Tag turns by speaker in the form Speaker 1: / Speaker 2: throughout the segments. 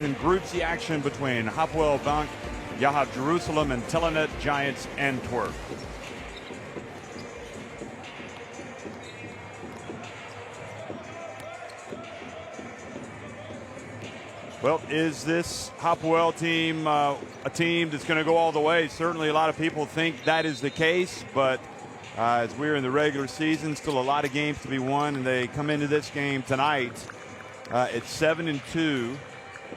Speaker 1: In Group C action between Hapoel Bank, Yahav Jerusalem, and Telenet Giants Antwerp. Well, is this Hapoel team a team that's going to go all the way? Certainly a lot of people think that is the case, but as we're in the regular season, still a lot of games to be won, and they come into this game tonight at 7-2.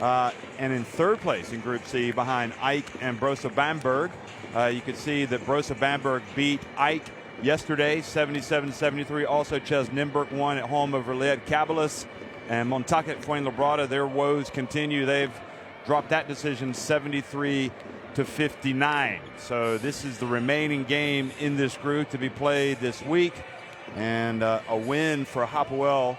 Speaker 1: And in third place in Group C behind Ike and Brosa Bamberg. You can see that Brosa Bamberg beat Ike yesterday 77-73. Also Ches Nimburg won at home over Liet Kabelis. And Montaket Fuenlabrada, their woes continue. They've dropped that decision 73-59. So this is the remaining game in this group to be played this week. And a win for Hapoel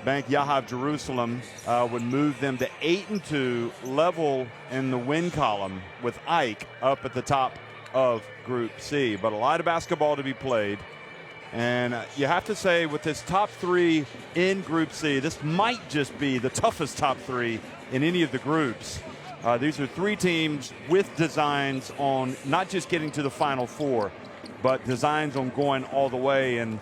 Speaker 1: Bank Yahav Jerusalem would move them to 8-2, level in the win column with Ike up at the top of Group C. But a lot of basketball to be played. And you have to say, with this top three in Group C, this might just be the toughest top three in any of the groups. These are three teams with designs on not just getting to the Final Four, but designs on going all the way. And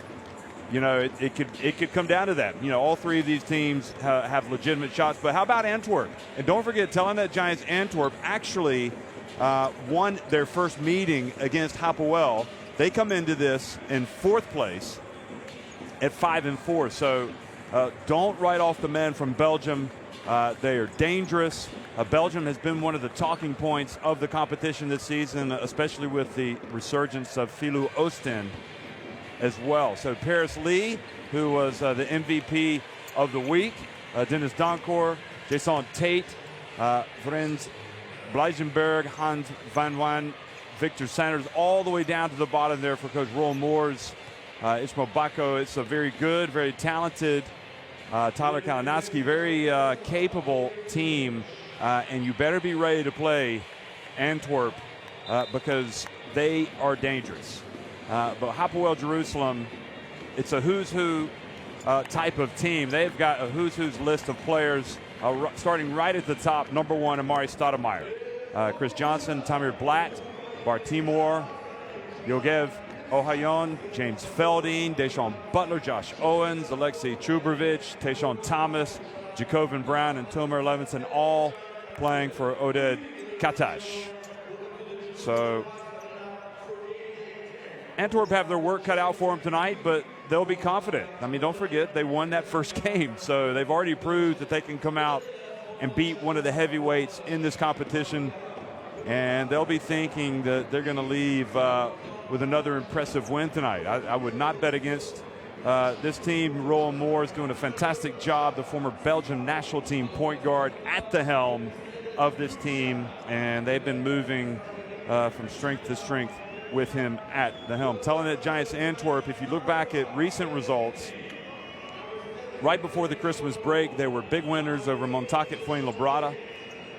Speaker 1: you know, it could come down to that. You know, all three of these teams have legitimate shots. But how about Antwerp? And don't forget, Telenet Giants Antwerp actually won their first meeting against Hapoel. They come into this in fourth place at 5-4. So don't write off the men from Belgium. They are dangerous. Belgium has been one of the talking points of the competition this season, especially with the resurgence of Filou Ostend as well. So Paris Lee, who was the MVP of the week, Dennis Doncourt, Jason Tate, Frans Bleijenberg, Hans Van Wan, Victor Sanders, all the way down to the bottom there for Coach Roel Moores, Ismail Bako. It's a very good, very talented Tyler Kalinowski, very capable team, and you better be ready to play Antwerp because they are dangerous. But Hapoel Jerusalem, it's a who's who type of team. They've got a who's who's list of players starting right at the top. Number one, Amari Stoudemire, Chris Johnson, Tamir Blatt, Bart Timor, Yogev Ohayon, James Felding, Deshaun Butler, Josh Owens, Alexei Chubrovich, Tayshawn Thomas, Jacobin Brown, and Tomer Levinson, all playing for Oded Katash. So Antwerp have their work cut out for them tonight, but they'll be confident. I mean, don't forget, they won that first game, so they've already proved that they can come out and beat one of the heavyweights in this competition, and they'll be thinking that they're going to leave with another impressive win tonight. I would not bet against this team. Roel Moore is doing a fantastic job, the former Belgian national team point guard at the helm of this team, and they've been moving from strength to strength with him at the helm. Telenet Giants Antwerp, if you look back at recent results, right before the Christmas break, they were big winners over Montaket Fuenlabrada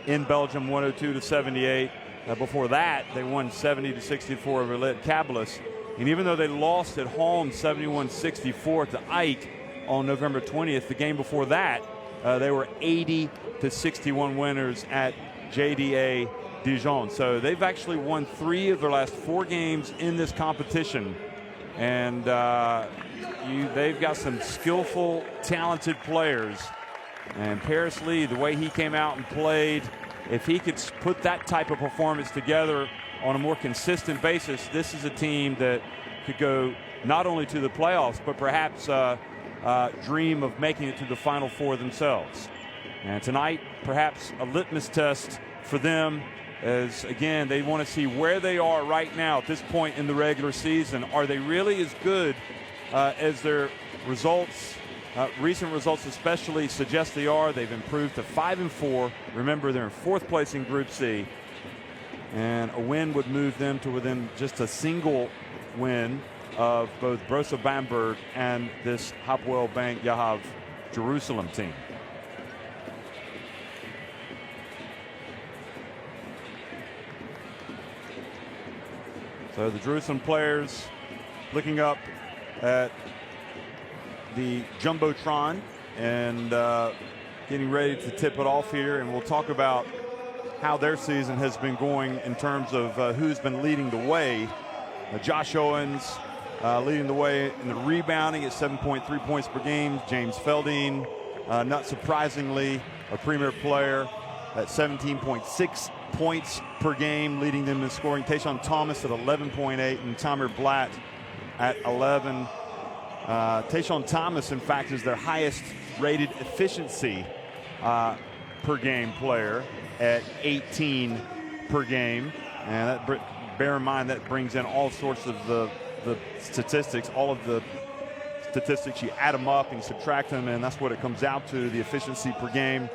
Speaker 1: in Belgium, 102-78. Before that, they won 70-64 over Liet Kabelis. And even though they lost at home 71-64 to Ike on November 20th, the game before that, they were 80-61 winners at JDA Dijon. So they've actually won 3 of their last 4 games in this competition. And they've got some skillful, talented players. And Paris Lee, the way he came out and played, if he could put that type of performance together on a more consistent basis, this is a team that could go not only to the playoffs, but perhaps dream of making it to the Final Four themselves. And tonight, perhaps a litmus test for them, as again, they want to see where they are right now at this point in the regular season. Are they really as good as their results, recent results especially, suggest they are? They've improved to 5-4. Remember, they're in fourth place in Group C. And a win would move them to within just a single win of both Brosa Bamberg and this Hapoel Bank Yahav Jerusalem team. So the Jerusalem players looking up at the Jumbotron, and getting ready to tip it off here, and we'll talk about how their season has been going in terms of who's been leading the way. Josh Owens leading the way in the rebounding at 7.3 points per game. James Felding, not surprisingly, a premier player at 17.6 points per game, leading them in scoring. Tayshaun Thomas at 11.8 and Tamir Blatt at 11. Tayshaun Thomas, in fact, is their highest rated efficiency per game player at 18 per game. And that, bear in mind, that brings in all sorts of the statistics, all of the statistics. You add them up and subtract them, and that's what it comes out to, the efficiency per game.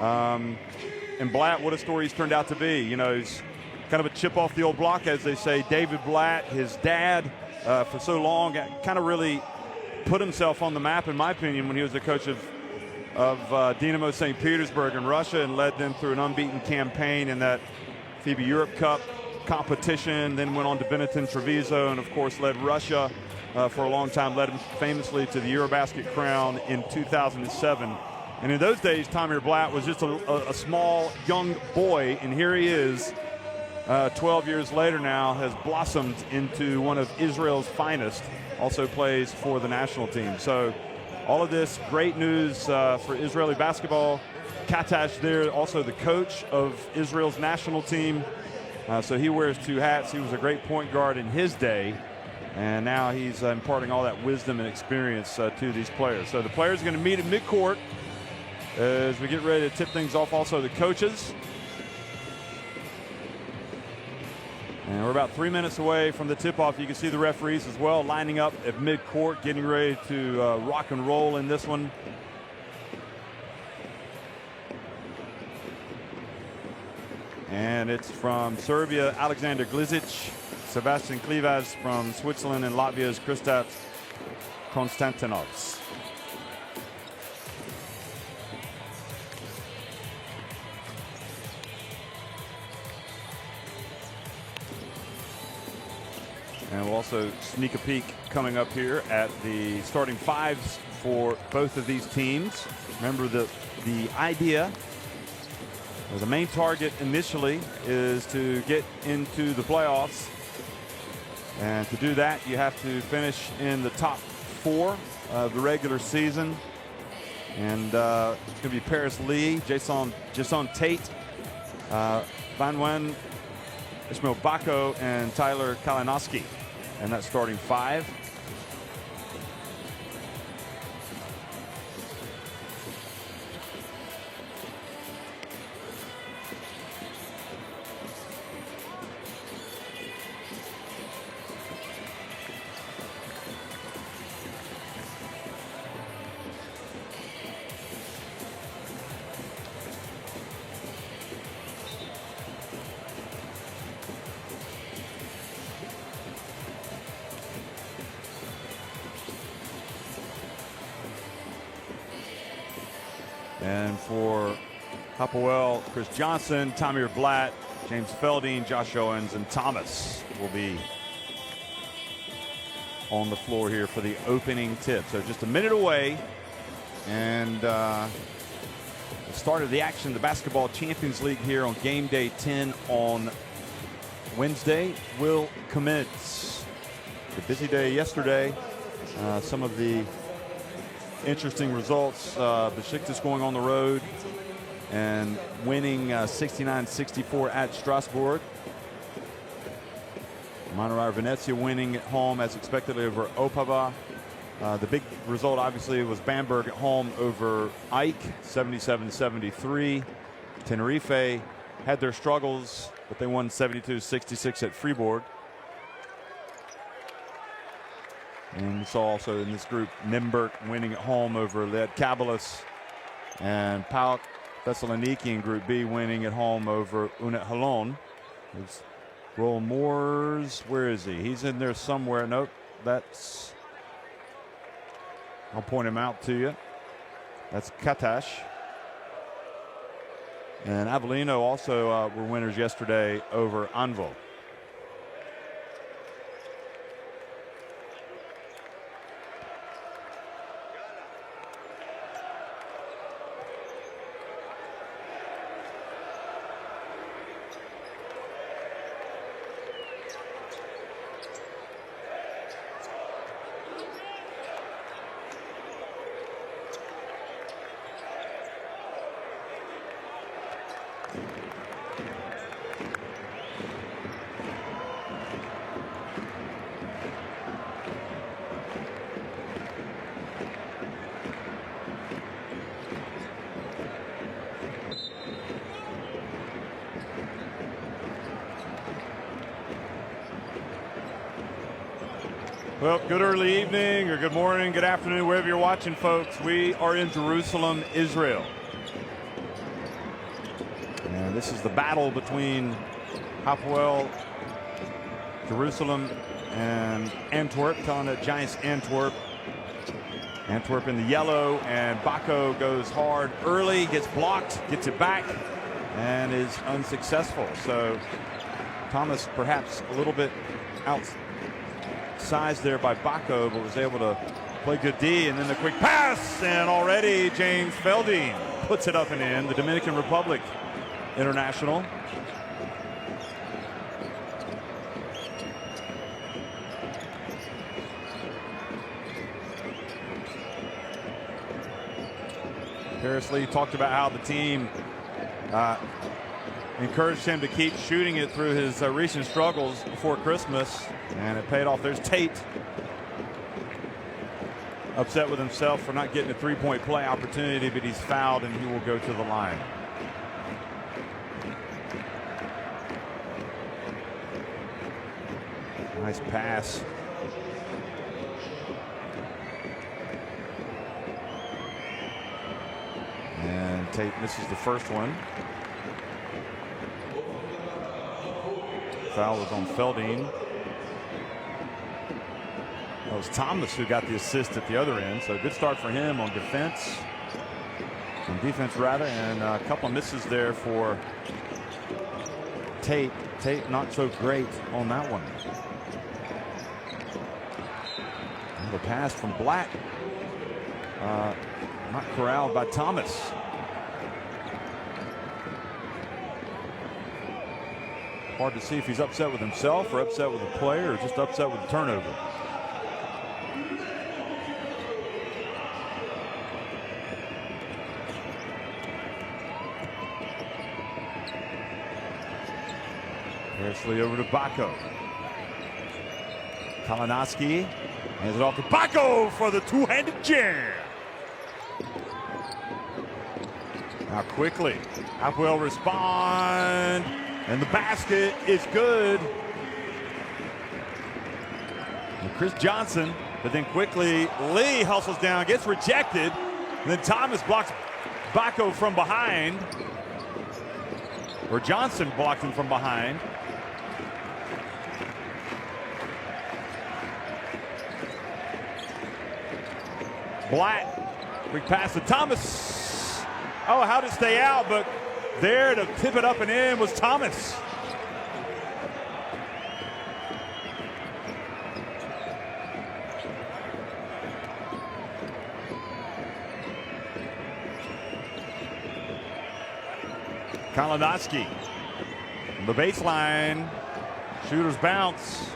Speaker 1: And Blatt, what a story he's turned out to be. You know, he's kind of a chip off the old block, as they say. David Blatt, his dad, for so long, kind of really put himself on the map, in my opinion, when he was the coach of Dynamo St. Petersburg in Russia, and led them through an unbeaten campaign in that FIBA Europe Cup competition, then went on to Benetton Treviso, and of course led Russia for a long time, led him famously to the Eurobasket crown in 2007. And in those days, Tamir Blatt was just a small, young boy, and here he is, 12 years later now, has blossomed into one of Israel's finest, also plays for the national team. So all of this great news for Israeli basketball. Katash there, also the coach of Israel's national team. So he wears two hats. He was a great point guard in his day, and now he's imparting all that wisdom and experience to these players. So the players are going to meet at midcourt as we get ready to tip things off. Also the coaches. And we're about 3 minutes away from the tip-off. You can see the referees as well lining up at midcourt, getting ready to rock and roll in this one. And it's from Serbia, Alexander Glizic. Sebastian Klivas from Switzerland, and Latvia's Kristaps Konstantinovs. And we'll also sneak a peek coming up here at the starting fives for both of these teams. Remember, the idea, or the main target initially, is to get into the playoffs. And to do that, you have to finish in the top four of the regular season. And it's going to be Paris Lee, Jason Tate, Van Wen, Ishmael Bako, and Tyler Kalinowski. And that's starting five. And for Hapoel, Chris Johnson, Tamir Blatt, James Felding, Josh Owens, and Thomas will be on the floor here for the opening tip. So just a minute away, and the start of the action, the Basketball Champions League here on game day 10 on Wednesday will commence. A busy day yesterday. Some of the interesting results. Besiktas going on the road and winning 69-64 at Strasbourg. Manorar Venezia winning at home as expected over Opava. The big result obviously was Bamberg at home over Ike, 77-73. Tenerife had their struggles, but they won 72-66 at Fribourg. And we saw also in this group Nymburk winning at home over Led Kabelis, and PAOK Thessaloniki in Group B winning at home over Unet Halon. There's Roll Moores. Where is he? He's in there somewhere. Nope, that's, I'll point him out to you. That's Katash. And Avellino also were winners yesterday over Anvo. Well, good early evening or good morning, good afternoon, wherever you're watching, folks. We are in Jerusalem, Israel. And this is the battle between Hapoel, Jerusalem, and Antwerp. Telenet Giants Antwerp. Antwerp in the yellow, and Bako goes hard early, gets blocked, gets it back, and is unsuccessful. So Thomas perhaps a little bit outsized there by Bako, but was able to play good D, and then the quick pass, and already James Feldine puts it up and in, the Dominican Republic international. Paris Lee talked about how the team encouraged him to keep shooting it through his recent struggles before Christmas, and it paid off. There's Tate, upset with himself for not getting a three-point play opportunity, but he's fouled and he will go to the line. Nice pass. And Tate misses the first one. Foul was on Feldine. It was Thomas who got the assist at the other end, so good start for him on defense. On defense, rather, and a couple of misses there for Tate. Tate not so great on that one. And the pass from Black. Not corralled by Thomas. Hard to see if he's upset with himself or upset with the player or just upset with the turnover. Harrisley over to Bako. Kalinowski hands it off to Bako for the two-handed jam. Now quickly, Hapoel respond, and the basket is good. And Chris Johnson, but then quickly Lee hustles down, gets rejected, and then Thomas blocks Bako from behind, or Johnson blocked him from behind. Black, quick pass to Thomas. Oh, how'd it stay out? But there to tip it up and in was Thomas. Kalinowski, the baseline, shooter's bounce.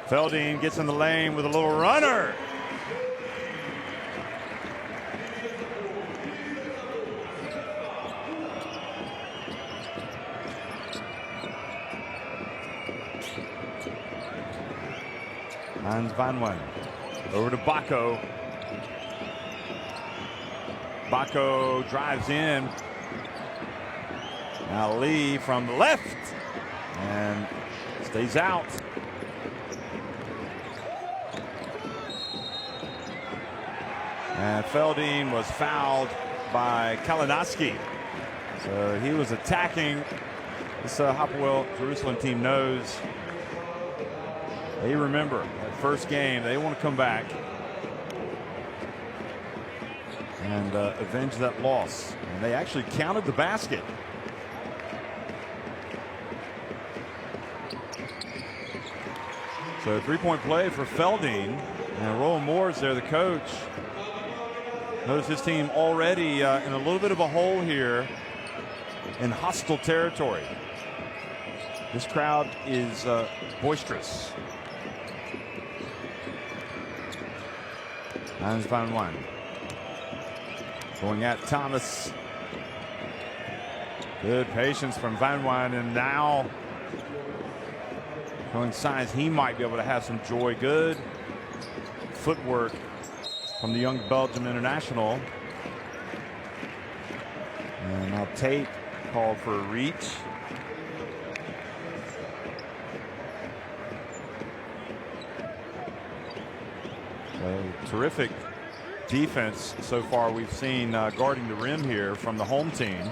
Speaker 1: Feldine gets in the lane with a little runner. Hans Van Wen over to Bako. Bako drives in. Now Lee from the left and stays out. And Feldine was fouled by Kalinowski. So he was attacking. This Hapoel Jerusalem team knows. They remember that first game. They want to come back and avenge that loss. And they actually counted the basket. So three-point play for Feldine. And Roland Moore's there, the coach. Notice his team already in a little bit of a hole here in hostile territory. This crowd is boisterous. Hans van Wan going at Thomas. Good patience from Van Wan, and now showing signs he might be able to have some joy. Good footwork from the young Belgium international. And now Tate called for a reach. So terrific defense so far we've seen guarding the rim here from the home team.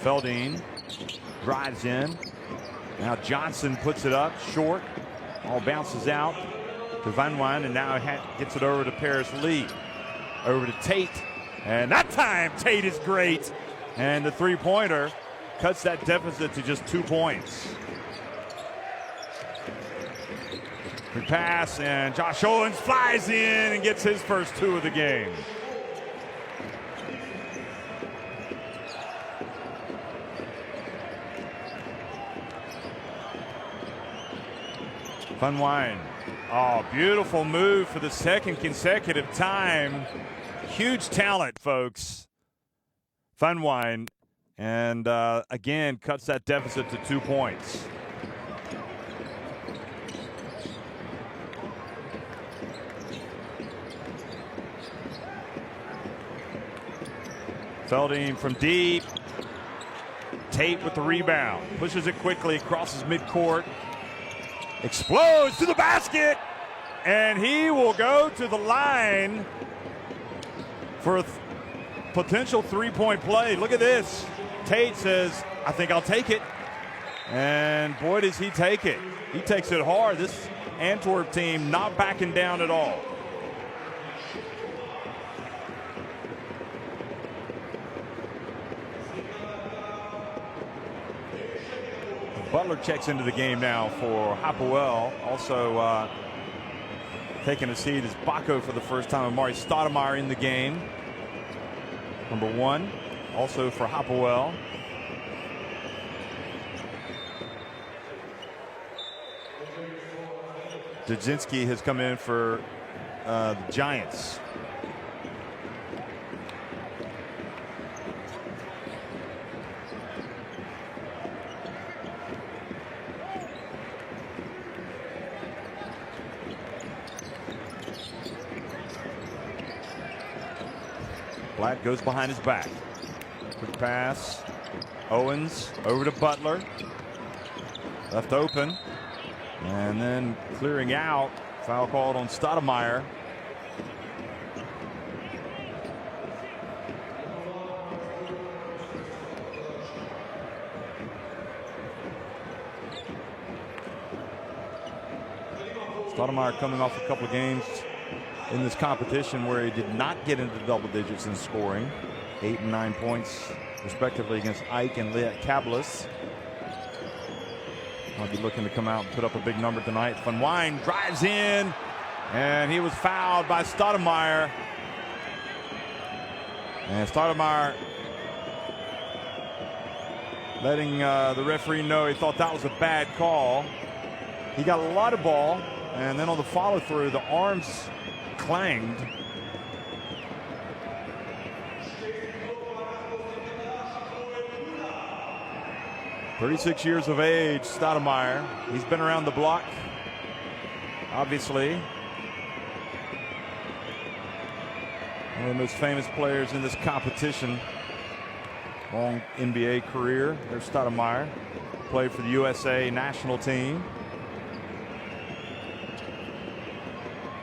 Speaker 1: Veldine drives in. Now Johnson puts it up short. All bounces out to Van Wan, and now gets it over to Paris Lee. Over to Tate. And that time Tate is great. And the three-pointer cuts that deficit to just 2 points. Good pass, and Josh Owens flies in and gets his first 2 of the game. Van Wan. Oh, beautiful move for the second consecutive time. Huge talent, folks. Van Wan, and again cuts that deficit to 2 points. Veldine from deep. Tate with the rebound. Pushes it quickly, crosses midcourt. Explodes to the basket. And he will go to the line for a potential three-point play. Look at this. Tate says, I think I'll take it. And boy, does he take it. He takes it hard. This Antwerp team not backing down at all. Butler checks into the game now for Hapoel. Also taking a seat is Baco for the first time. Amari Stoudemire in the game. Number 1, also for Hapoel. Dudzinski has come in for the Giants. Black goes behind his back. Quick pass. Owens over to Butler. Left open. And then clearing out. Foul called on Stoudemire. Stoudemire coming off a couple of games in this competition where he did not get into double digits in scoring. 8 and 9 points respectively against Ike and Liat Kablis. I'll be looking to come out and put up a big number tonight. Van Wan drives in, and he was fouled by Stoudemire. And Stoudemire letting the referee know he thought that was a bad call. He got a lot of ball, and then on the follow through, the arms clanged. "36 years of age, Stoudemire. He's been around the block, obviously. One of the most famous players in this competition. Long NBA career. There's Stoudemire. Played for the USA national team.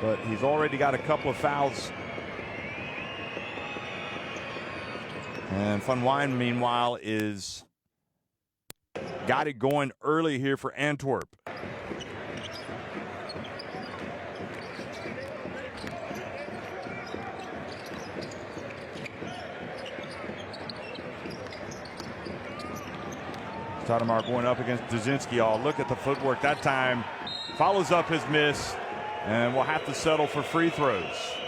Speaker 1: But he's already got a couple of fouls. And Van Wan, meanwhile, is got it going early here for Antwerp. Stoudemire going up against Dudzinski. Oh, look at the footwork that time. Follows up his miss, and will have to settle for free throws.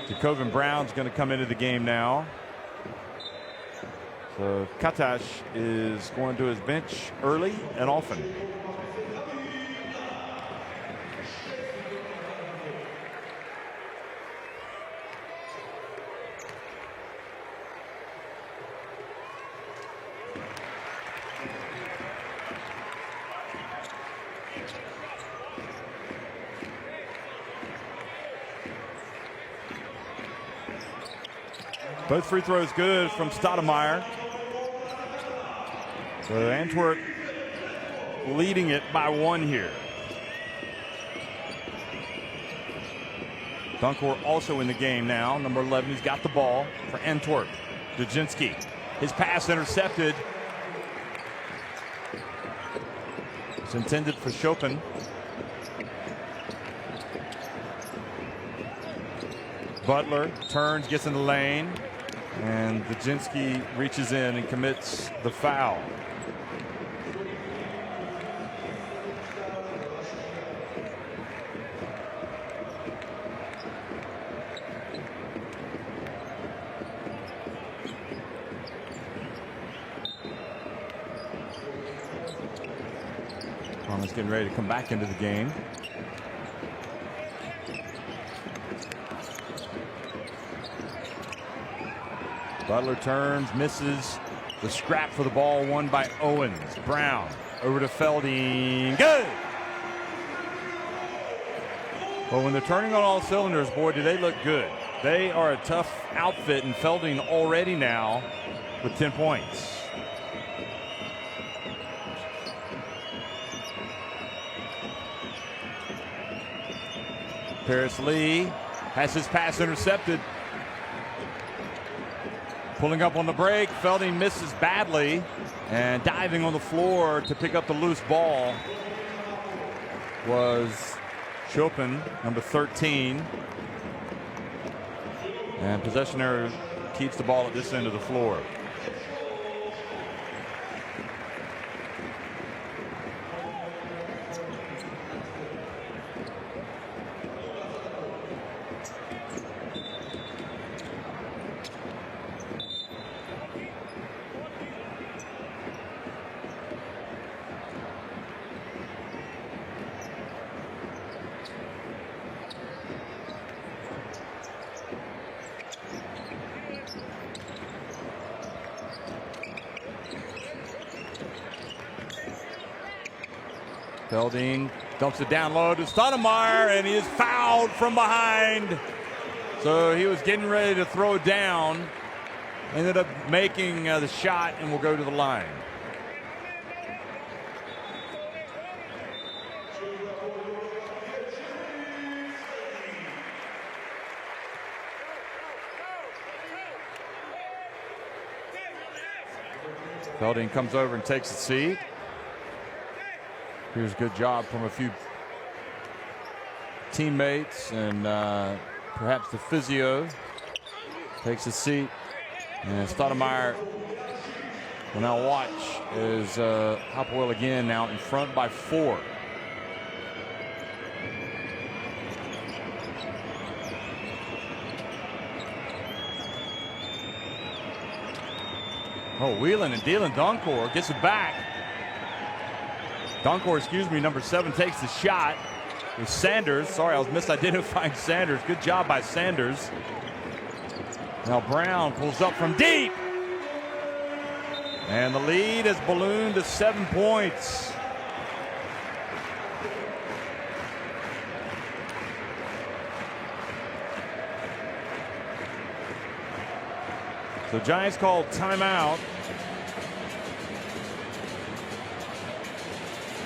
Speaker 1: Jacobin Brown's going to come into the game now. So Katash is going to his bench early and often. Both free throws good from Stoudemire. So Antwerp leading it by 1 here. Dunkor also in the game now. Number 11, he's got the ball for Antwerp. Dujinski, his pass intercepted. It's intended for Chopin. Butler turns, gets in the lane, and Dujinski reaches in and commits the foul. Thomas getting ready to come back into the game. Butler turns, misses. The scrap for the ball won by Owens. Brown over to Felding. Good! Well, when they're turning on all cylinders, boy, do they look good. They are a tough outfit, and Felding already now with 10 points. Paris Lee has his pass intercepted. Pulling up on the break, Felding misses badly, and diving on the floor to pick up the loose ball was Chopin, number 13. And possession error keeps the ball at this end of the floor. Felding dumps it down low to Stoudemire, and he is fouled from behind. So he was getting ready to throw down, ended up making the shot, and will go to the line. Felding comes over and takes a seat. Here's a good job from a few teammates and perhaps the physio. Takes a seat, and Stoudemire will now watch as Hapoel again now in front by 4. Oh, wheeling and dealing. Dunkor gets it back. Dunkor, excuse me, number 7 takes the shot with Sanders. Sorry, I was misidentifying Sanders. Good job by Sanders. Now Brown pulls up from deep. And the lead has ballooned to 7 points. So Giants called timeout.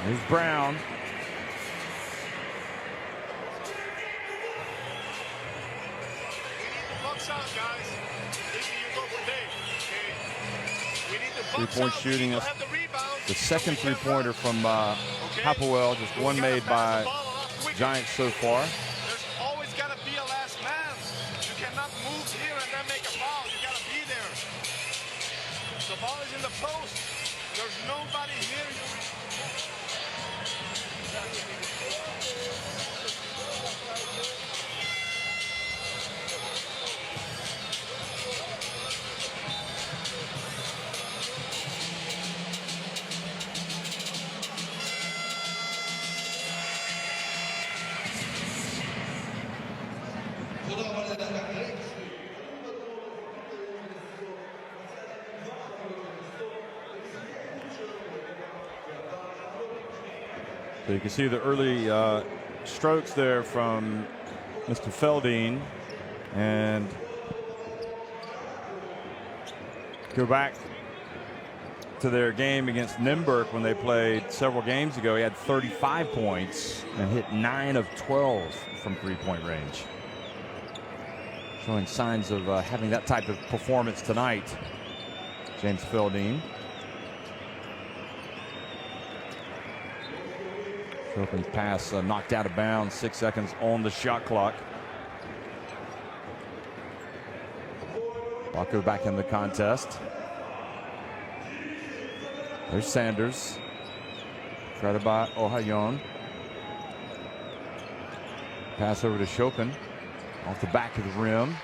Speaker 1: Here's Brown. Three-point shooting. The second three-pointer from Hapoel. Just one made by Giants so far.
Speaker 2: There's always got to be a last man. You cannot move here and then make a foul. You got to be there. The ball is in the post. There's nobody here.
Speaker 1: So you can see the early strokes there from Mr. Feldine, and go back to their game against Nymburk when they played several games ago. He had 35 points and hit 9 of 12 from three-point range. Showing signs of having that type of performance tonight, James Feldine. Chopin's pass knocked out of bounds, 6 seconds on the shot clock. Baco back in the contest. There's Sanders. Traded by Ohayon. Pass over to Chopin. Off the back of the rim.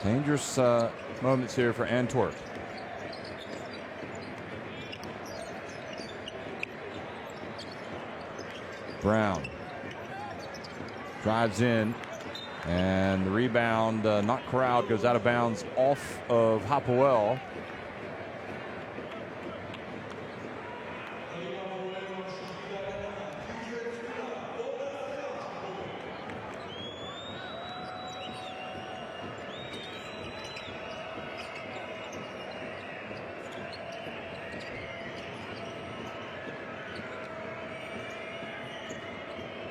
Speaker 1: Dangerous moments here for Antwerp. Brown drives in, and the rebound not corralled, goes out of bounds off of Hapoel.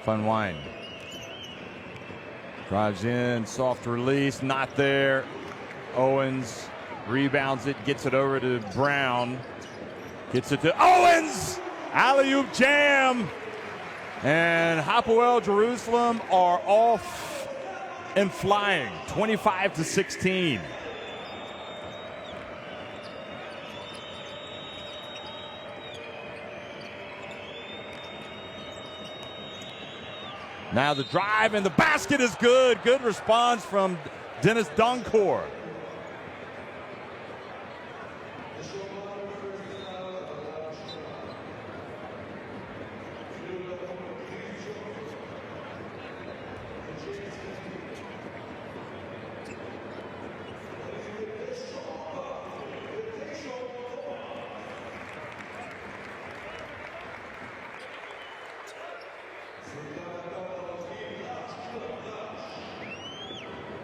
Speaker 1: Van Wijn drives in, soft release, not there. Owens rebounds it, gets it over to Brown, gets it to Owens. Alley-oop jam, and Hapoel Jerusalem are off and flying, 25-16. Now the drive and the basket is good. Good response from Dennis Donkor.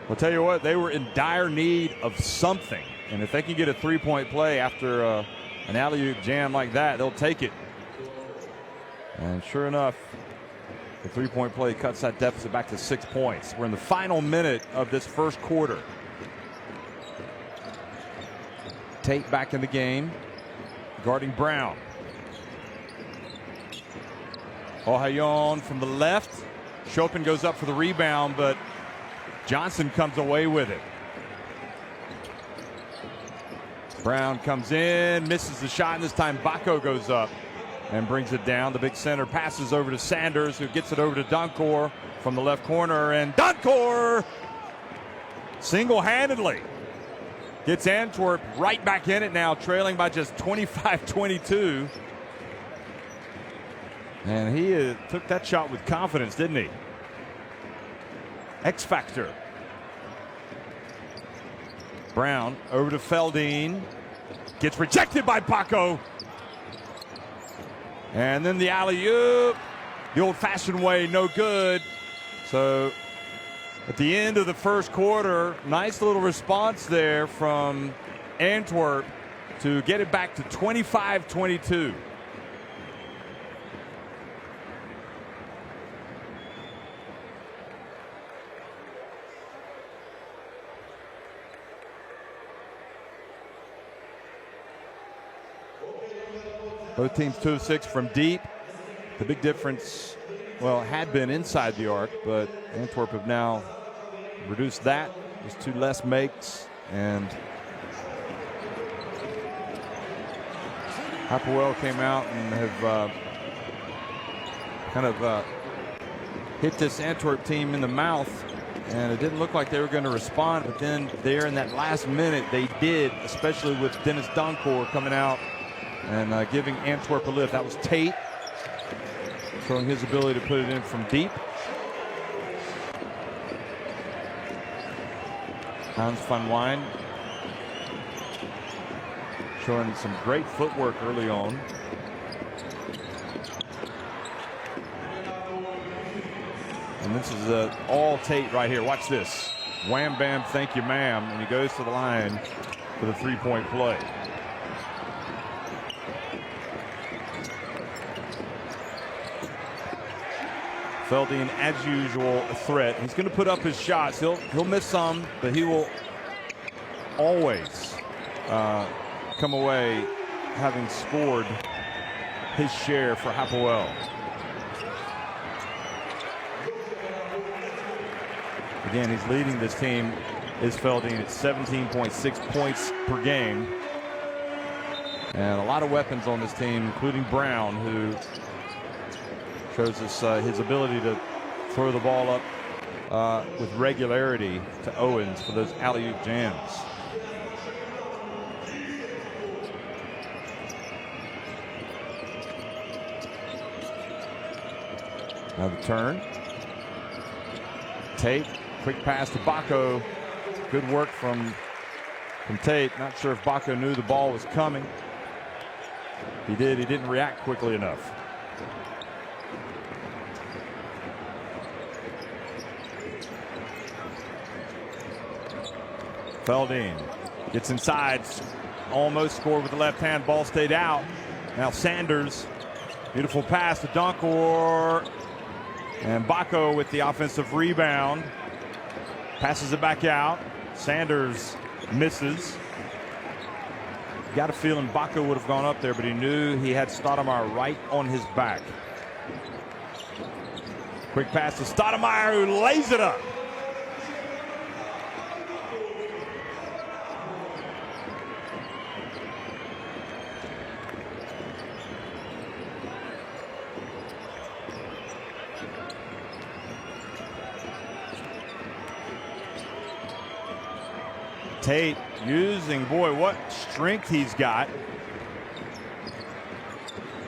Speaker 1: I'll tell you what, they were in dire need of something. And if they can get a three-point play after an alley-oop jam like that, they'll take it. And sure enough, the three-point play cuts that deficit back to 6 points. We're in the final minute of this first quarter. Tate back in the game, guarding Brown. Ohayon from the left. Chopin goes up for the rebound, but Johnson comes away with it. Brown comes in, misses the shot, and this time Baco goes up and brings it down. The big center passes over to Sanders, who gets it over to Donkor from the left corner, and Donkor single-handedly gets Antwerp right back in it now, trailing by just 25-22. And he took that shot with confidence, didn't he? X Factor. Brown over to Feldine. Gets rejected by Baco. And then the alley-oop. The old-fashioned way, no good. So at the end of the first quarter, nice little response there from Antwerp to get it back to 25-22. Both teams 2 of 6 from deep. The big difference, well, had been inside the arc, but Antwerp have now reduced that. There's 2 less makes, and Hapoel came out and have kind of hit this Antwerp team in the mouth, and it didn't look like they were going to respond, but then there in that last minute they did, especially with Dennis Donkor coming out and giving Antwerp a lift. That was Tate showing his ability to put it in from deep. Hans van Wijn showing some great footwork early on. And this is all Tate right here. Watch this. Wham, bam, thank you, ma'am. And he goes to the line for the three-point play. Feldine, as usual, a threat. He's going to put up his shots. He'll miss some, but he will always come away having scored his share for Hapoel. Again, he's leading this team, is Feldine, at 17.6 points per game. And a lot of weapons on this team, including Brown, who shows us his ability to throw the ball up with regularity to Owens for those alley-oop jams. Now the turn. Tate, quick pass to Baco. Good work from Tate. Not sure if Baco knew the ball was coming. He did. He didn't react quickly enough. Feldine gets inside, almost scored with the left hand, ball stayed out. Now Sanders, beautiful pass to Donkor, and Baco with the offensive rebound, passes it back out. Sanders misses. Got a feeling Baco would have gone up there, but he knew he had Stoudemire right on his back. Quick pass to Stoudemire, who lays it up. Tate using, boy, what strength he's got.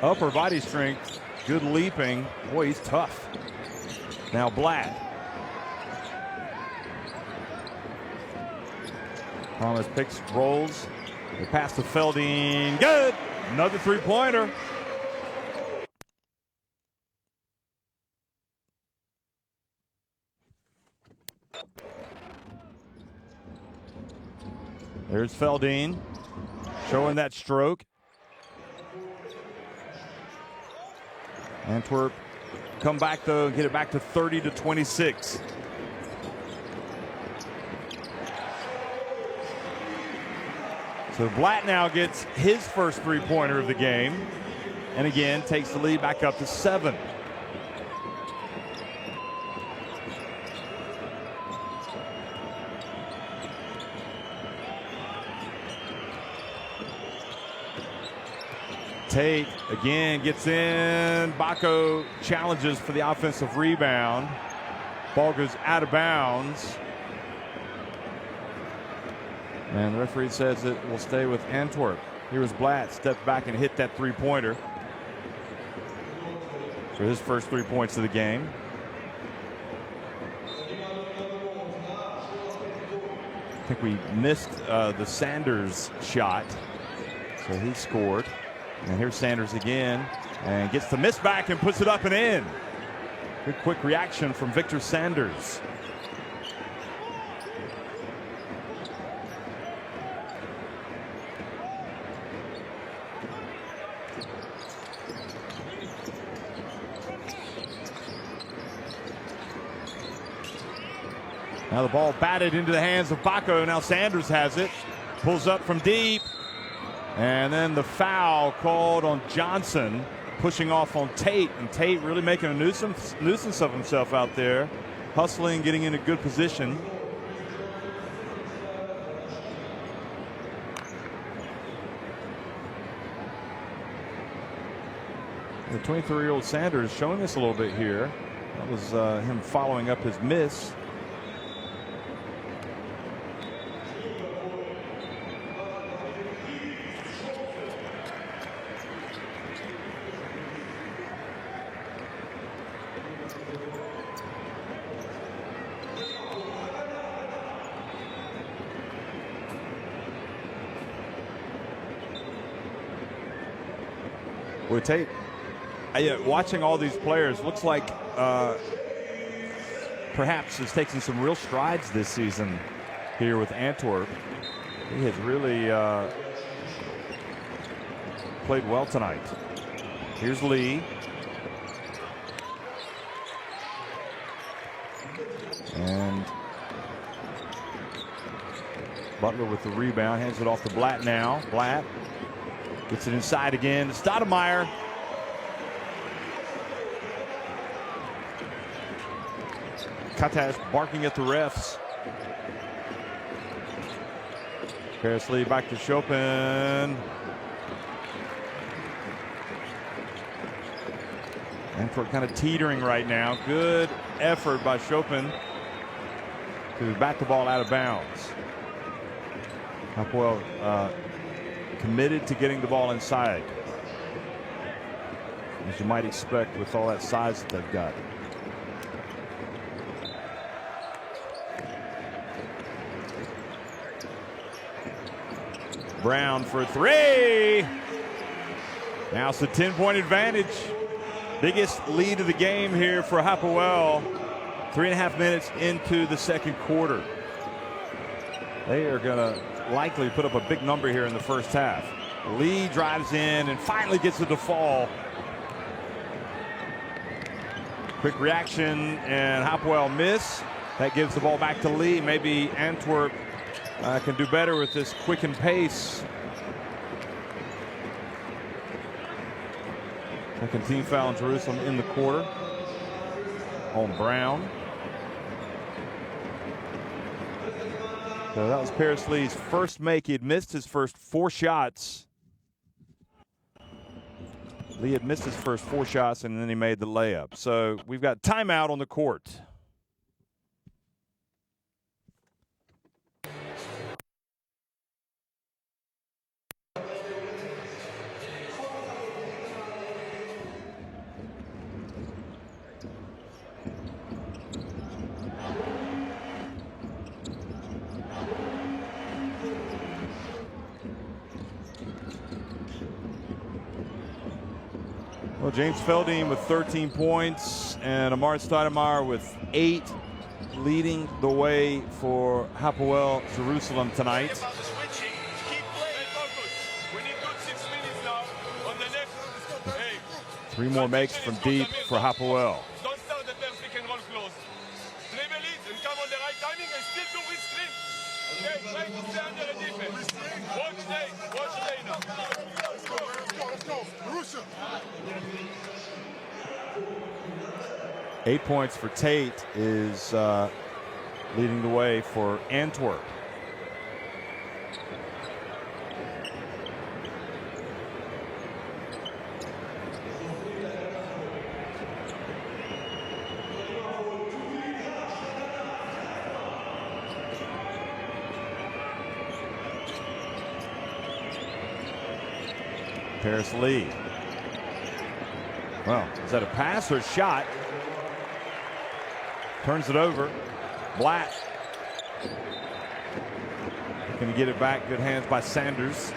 Speaker 1: Upper body strength, good leaping. Boy, he's tough. Now Blatt. Thomas picks, rolls. The pass to Feldine, good. Another three-pointer. There's Feldine showing that stroke. Antwerp come back though and get it back to 30-26. So Blatt now gets his first three-pointer of the game, and again takes the lead back up to 7. Tate again gets in. Baco challenges for the offensive rebound. Ball goes out of bounds. And the referee says it will stay with Antwerp. Here was Blatt, stepped back and hit that three-pointer for his first 3 points of the game. I think we missed the Sanders shot, so he scored. And here's Sanders again, and gets the miss back and puts it up and in. Good quick reaction from Victor Sanders. Now the ball batted into the hands of Baco. Now Sanders has it, pulls up from deep. And then the foul called on Johnson, pushing off on Tate, and Tate really making a nuisance of himself out there, hustling, getting in a good position. The 23-year-old Sanders showing us a little bit here. That was him following up his miss. Well, Tate, watching all these players, looks like perhaps is taking some real strides this season here with Antwerp. He has really played well tonight. Here's Lee. And Butler with the rebound, hands it off to Blatt now. Blatt gets it inside again. Stoudemire. Katash barking at the refs. Paris Lee back to Chopin. Antwerp kind of teetering right now. Good effort by Chopin to bat the ball out of bounds. Hapoel committed to getting the ball inside, as you might expect with all that size that they've got. Brown for three. Now it's a 10-point advantage. Biggest lead of the game here for Hapoel. 3.5 minutes into the second quarter. They are going to likely put up a big number here in the first half. Lee drives in and finally gets it to fall. Quick reaction, and Hapoel miss. That gives the ball back to Lee. Maybe Antwerp can do better with this quickened pace. Second team foul in Jerusalem in the quarter on Brown. So that was Paris Lee's first make. He had missed his first 4 shots. Lee had missed his first 4 shots, and then he made the layup. So we've got timeout on the court. Well, James Felding with 13 points and Amar Stoudemire with 8, leading the way for Hapoel Jerusalem tonight. 3 more makes from deep for Hapoel.
Speaker 2: Don't start the first pick and roll close. Dribble it and come on the right timing and still do with screen. Okay, try to stay under the defense. Watch day now. Let's go.
Speaker 1: 8 points for Tate is leading the way for Antwerp. Paris Lee. Well, is that a pass or a shot? Turns it over. Blatt. Going to get it back. Good hands by Sanders.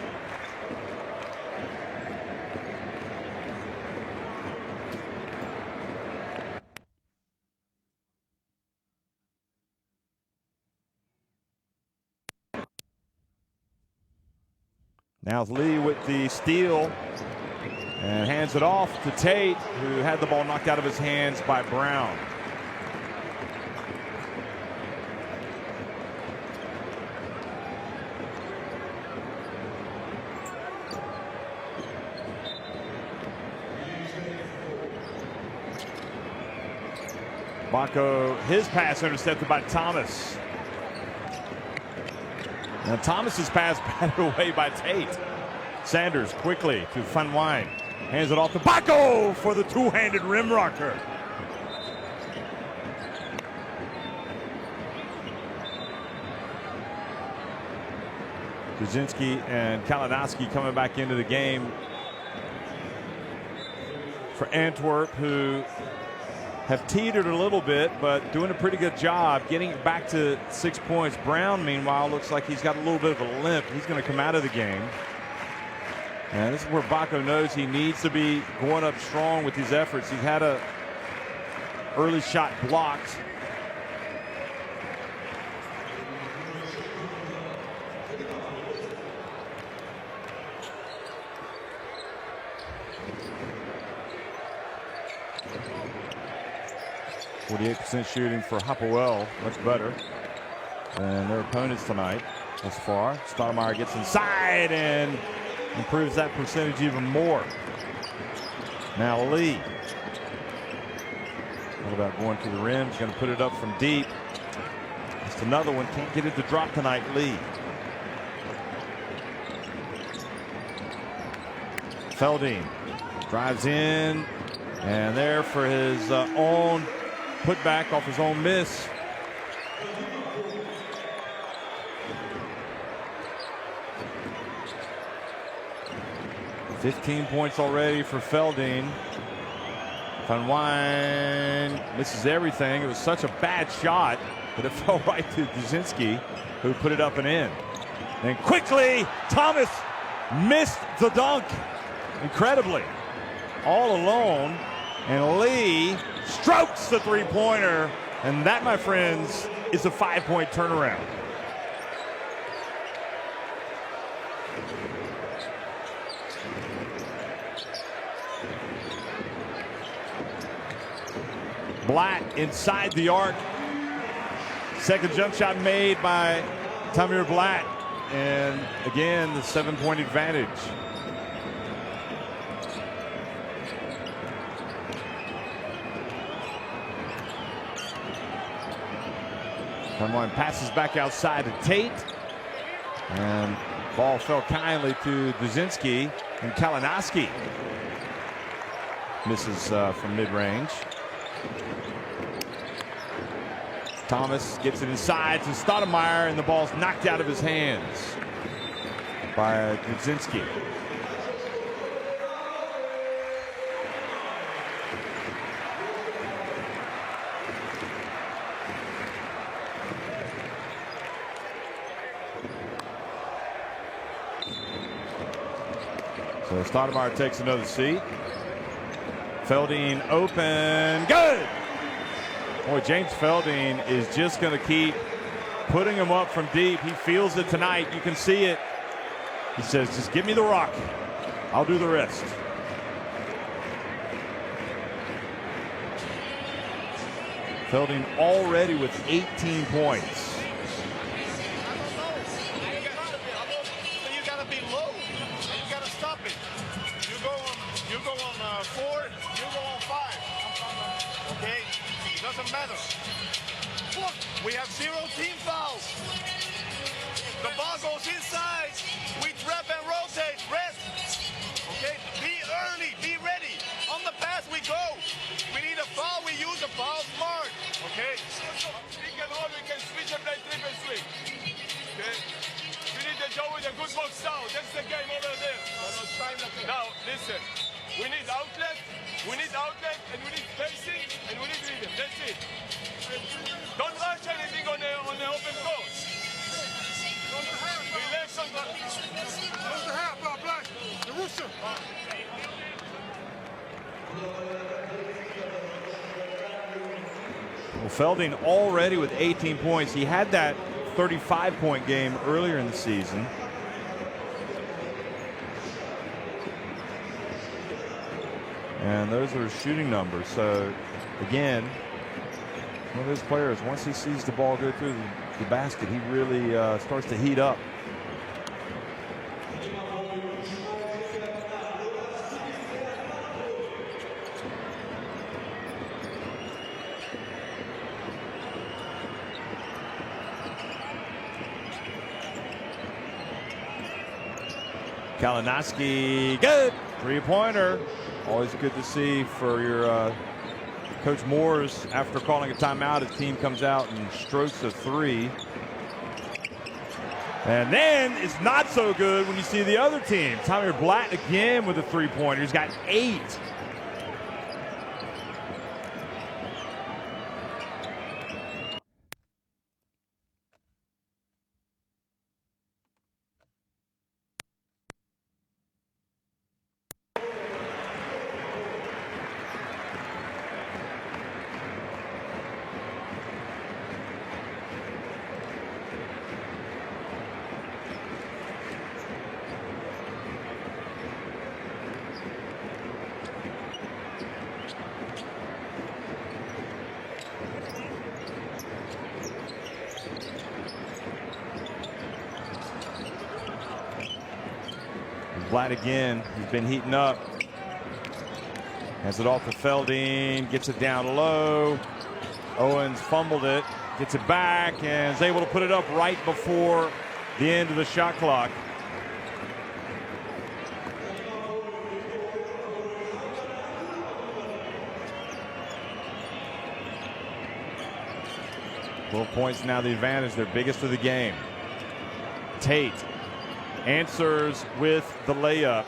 Speaker 1: Now Lee with the steal and hands it off to Tate, who had the ball knocked out of his hands by Brown. Baco, his pass intercepted by Thomas. Now Thomas's pass batted away by Tate. Sanders quickly to Van Wijn. Hands it off to Baco for the two-handed rim rocker. Kuczynski and Kalinowski coming back into the game for Antwerp, who have teetered a little bit, but doing a pretty good job getting it back to 6 points. Brown, meanwhile, looks like he's got a little bit of a limp. He's going to come out of the game. And this is where Baco knows he needs to be going up strong with these efforts. He's had a early shot blocked. .48% shooting for Hapoel, much better than their opponents tonight thus far. Stoudemire gets inside and improves that percentage even more. Now Lee. What about going to the rim? He's going to put it up from deep. Just another one. Can't get it to drop tonight, Lee. Felding drives in. And there for his own putback off his own miss. $15 points already for Felding. Van Wijn misses everything. It was such a bad shot that it fell right to Duzinski, who put it up and in. And quickly, Thomas missed the dunk. Incredibly. All alone. And Lee strokes the three-pointer. And that, my friends, is a 5-point turnaround. Blatt inside the arc. Second jump shot made by Tamir Blatt. And again, the 7-point advantage. Van Wijn passes back outside to Tate. And ball fell kindly to Duzinski. And Kalinowski misses from mid-range. Thomas gets it inside to Stoudemire, and the ball's knocked out of his hands by Duzinski. So Stoudemire takes another seat. Felding open, good! Boy, James Felding is just going to keep putting him up from deep. He feels it tonight. You can see it. He says, just give me the rock. I'll do the rest. Felding already with 18 points.
Speaker 2: You got to be low. You got to stop it. You go on 4, you go on 5. Okay? It doesn't matter. Look, we have 0 team fouls. The ball goes inside. We trap and rotate. Rest. Okay? Be early. Be ready. On the pass we go. We need a foul. We use a foul smart. Okay? We can hold. We can switch and play triple swing. Okay? We need to go with a good box down. That's the game over there. Now, listen. We need outlet, and we need spacing, and we need rhythm. That's it. Don't rush anything on the open court. Relax on the half, Black. The Russian.
Speaker 1: Well, Felding already with 18 points. He had that 35-point game earlier in the season. And those are his shooting numbers. So, again, one of those players, once he sees the ball go through the basket, he really starts to heat up. Kalinowski, good! Three-pointer. Always good to see for your Coach Moores. After calling a timeout, his team comes out and strokes a three. And then it's not so good when you see the other team. Tamir Blatt again with a three-pointer. He's got 8. Blatt again. He's been heating up. Has it off to Felding. Gets it down low. Owens fumbled it. Gets it back and is able to put it up right before the end of the shot clock. Points now the advantage, their biggest of the game. Tate answers with the layup.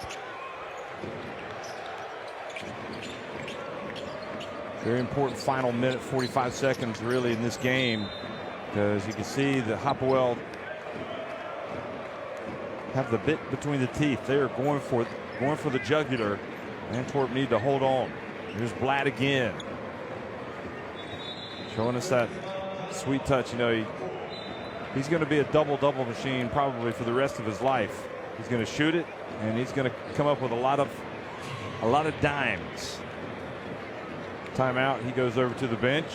Speaker 1: Very important final minute, 45 seconds really in this game, because you can see the Hapoel have the bit between the teeth. They are going for the jugular. Antwerp need to hold on. Here's Blatt again, showing us that sweet touch. You know, he's going to be a double-double machine probably for the rest of his life. He's going to shoot it, and he's going to come up with a lot of dimes. Timeout. He goes over to the bench.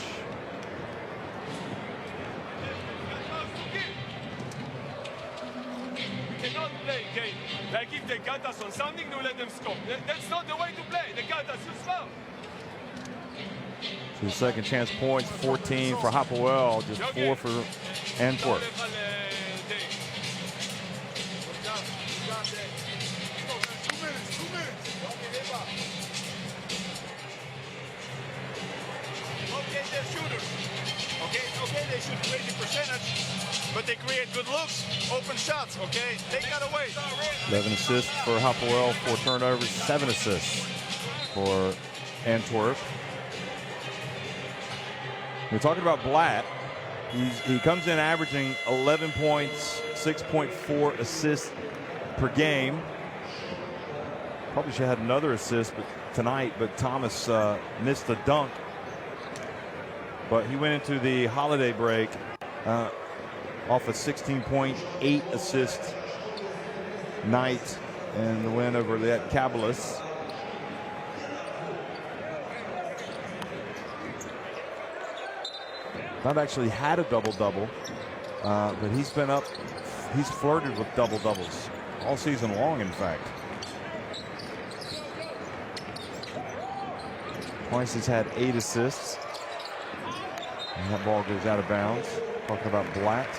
Speaker 2: We cannot play game like if they got us on something, we let them score. That's not the way to play. They got us to score.
Speaker 1: So the second chance points, 14 for Hapoel, just 4 for Antwerp.
Speaker 2: Okay, they shoot crazy percentage, but they create good looks, open shots, okay? They got away.
Speaker 1: 11 assists for Hapoel, 4 turnovers, 7 assists for Antwerp. We're talking about Blatt. He comes in averaging 11 points, 6.4 assists per game. Probably should have had another assist tonight, but Thomas missed the dunk. But he went into the holiday break off a 16.8 assist night in the win over the Cabalus. Not actually had a double-double, but he's been up. He's flirted with double-doubles all season long, in fact. Twice he's had 8 assists. And that ball goes out of bounds. Talking about Blatt.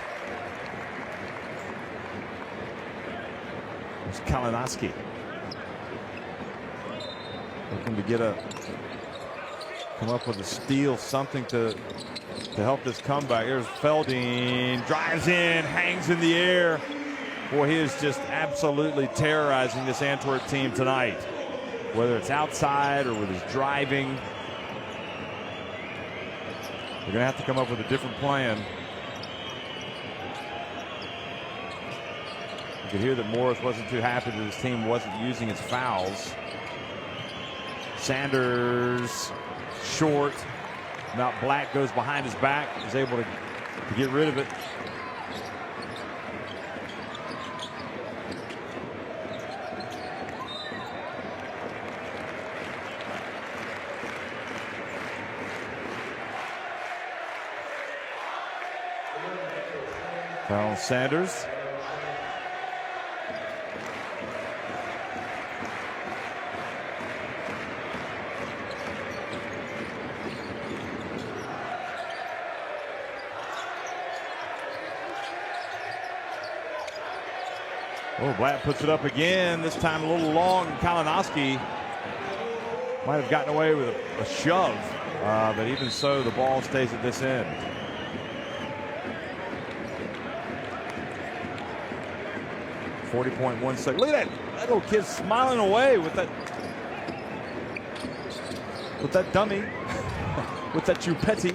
Speaker 1: There's Kalinowski. Looking to come up with a steal, something to help this comeback. There's Felding, drives in, hangs in the air. Boy, he is just absolutely terrorizing this Antwerp team tonight, whether it's outside or with his driving. They're going to have to come up with a different plan. You could hear that Morris wasn't too happy that his team wasn't using its fouls. Sanders, short. Now Blatt goes behind his back, is able to get rid of it. Foul on Sanders. Oh, Blatt puts it up again, this time a little long. Kalinowski might have gotten away with a shove, but even so, the ball stays at this end. .1 second. Look at that little kid smiling away with that dummy, with that chupette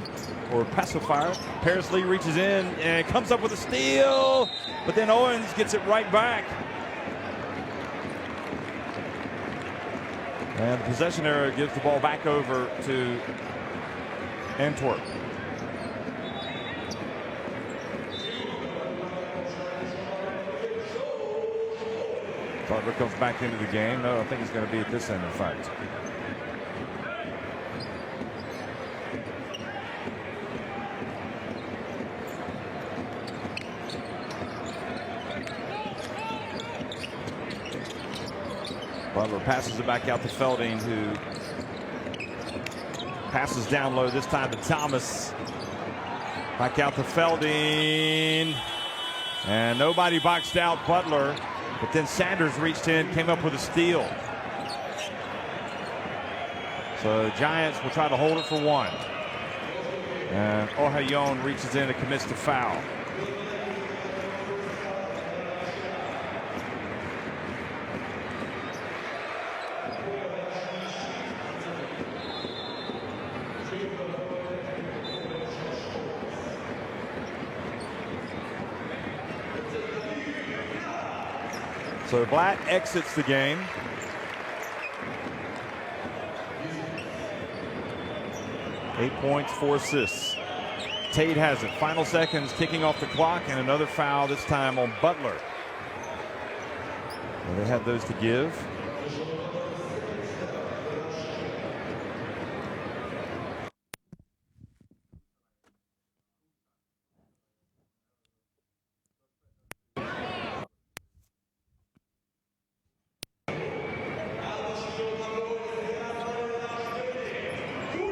Speaker 1: or pacifier. Paris Lee reaches in and comes up with a steal, but then Owens gets it right back. And the possession error gives the ball back over to Antwerp. Butler comes back into the game. No, I think he's going to be at this end, in fact. Butler passes it back out to Felding, who passes down low this time to Thomas. Back out to Felding. And nobody boxed out Butler. But then Sanders reached in, came up with a steal. So Giants will try to hold it for one. And Ohayon reaches in and commits to foul. So Blatt exits the game. Eight points, 4 assists. Tate has it. Final seconds, ticking off the clock, and another foul, this time on Butler. Well, they have those to give.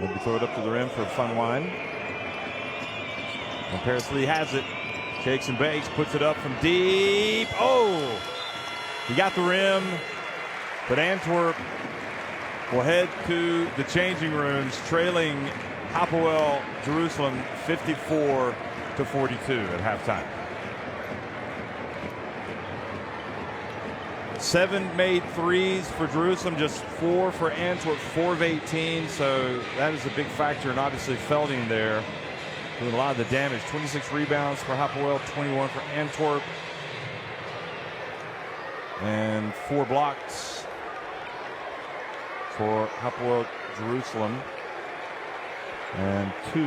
Speaker 1: Maybe throw it up to the rim for a fun line. And Paris Lee has it. Shakes and bakes, puts it up from deep. Oh! He got the rim, but Antwerp will head to the changing rooms, trailing Hapoel Jerusalem 54-42 at halftime. 7 made threes for Jerusalem, just 4 for Antwerp, 4 of 18. So that is a big factor, and obviously Felding there doing a lot of the damage. 26 rebounds for Hapoel, 21 for Antwerp, and 4 blocks for Hapoel Jerusalem, and 2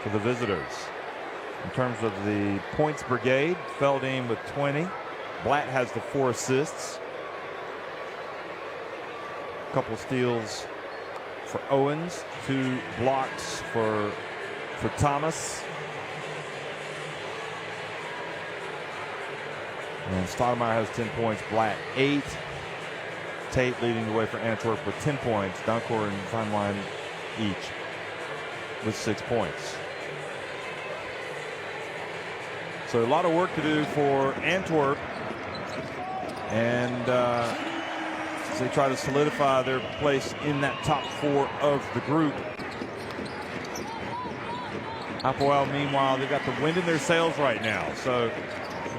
Speaker 1: for the visitors. In terms of the points brigade, Felding with 20. Blatt has the 4 assists. A couple steals for Owens, 2 blocks for Thomas. And Stoudemire has 10 points, Blatt 8. Tate leading the way for Antwerp with 10 points. Doncor and Feinwein each with 6 points. So a lot of work to do for Antwerp. And as they try to solidify their place in that top 4 of the group. Hapoel, meanwhile, they've got the wind in their sails right now. So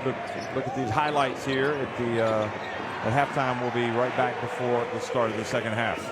Speaker 1: look at these highlights here at halftime. We'll be right back before the start of the second half.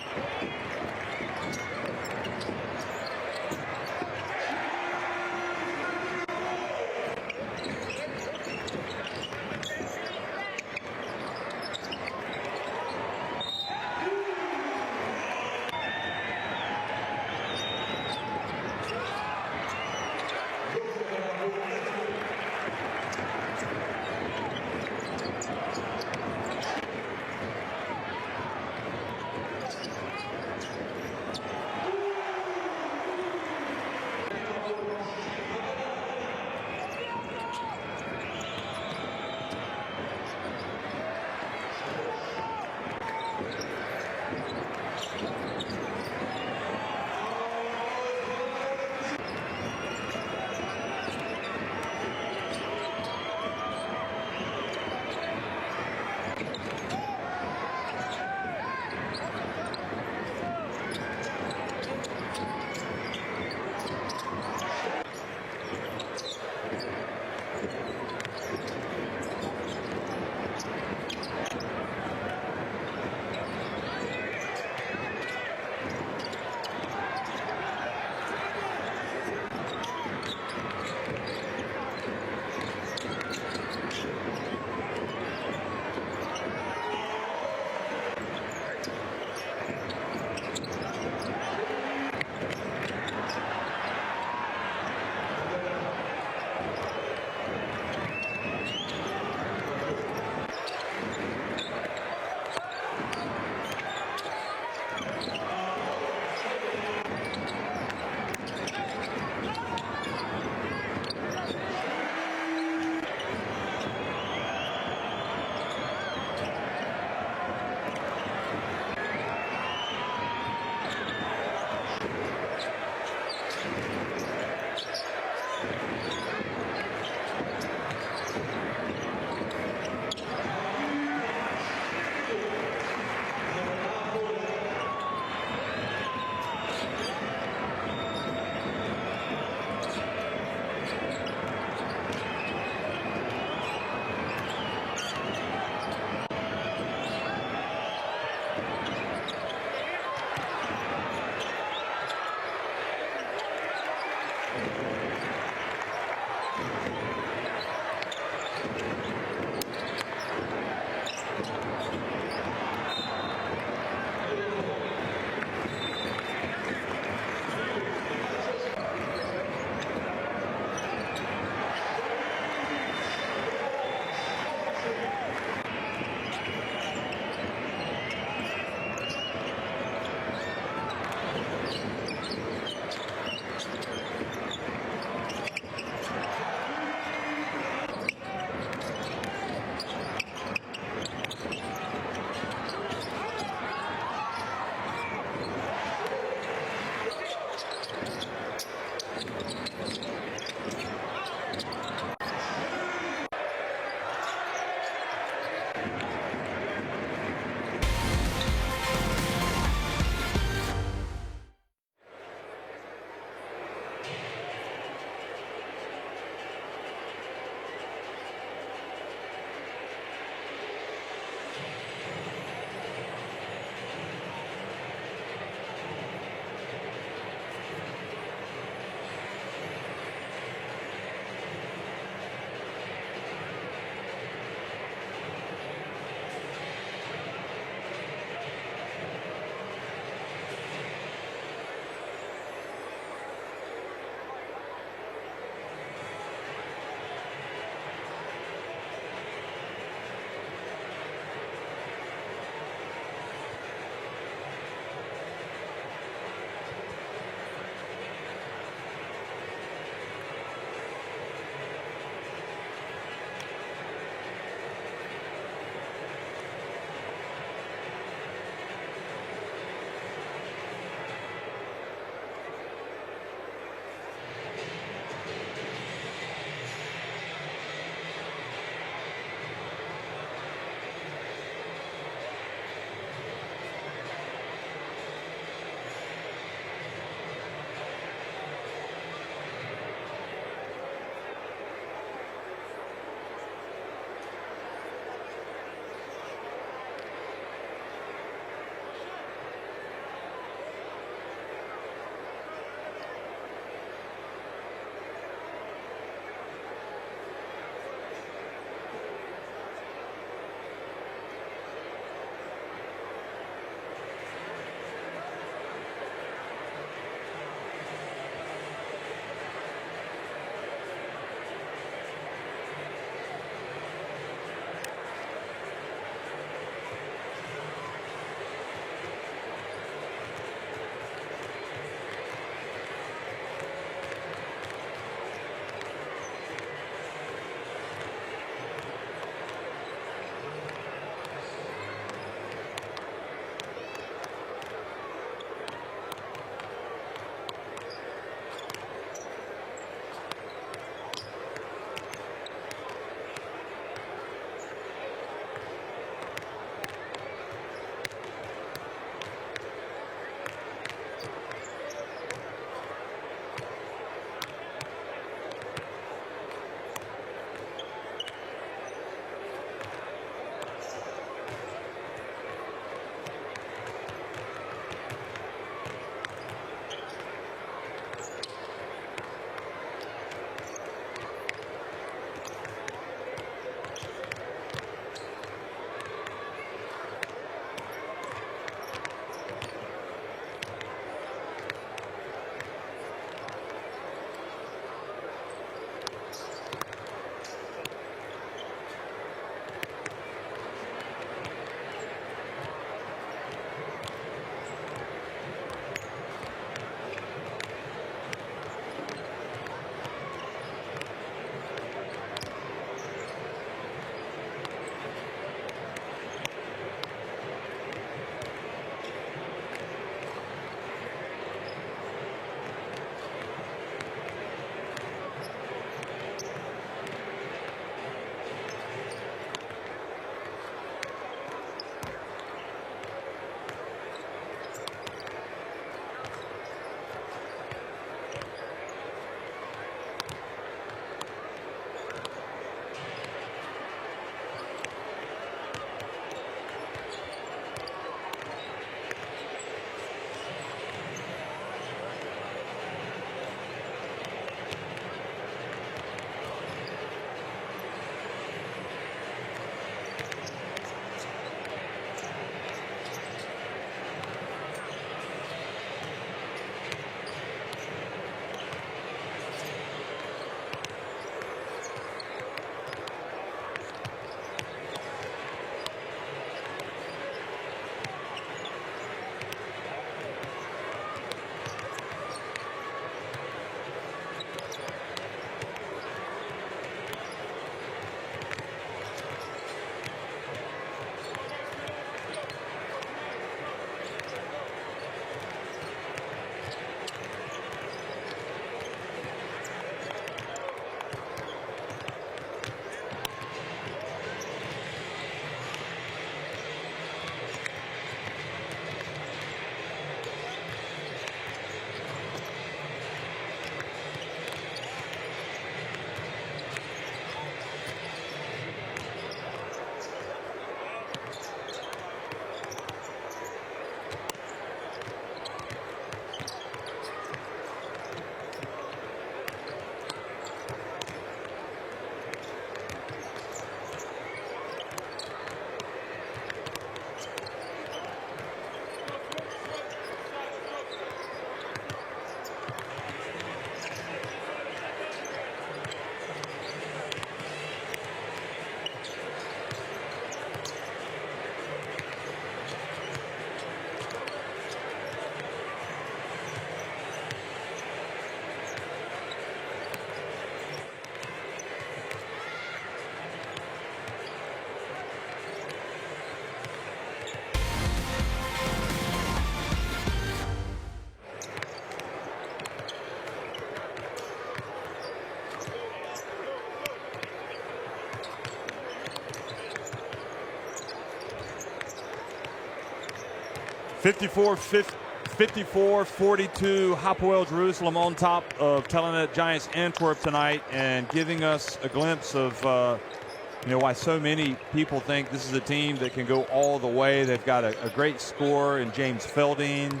Speaker 1: 54-42, Hapoel Jerusalem on top of Telenet Giants Antwerp tonight, and giving us a glimpse of why so many people think this is a team that can go all the way. They've got a great scorer in James Feldine.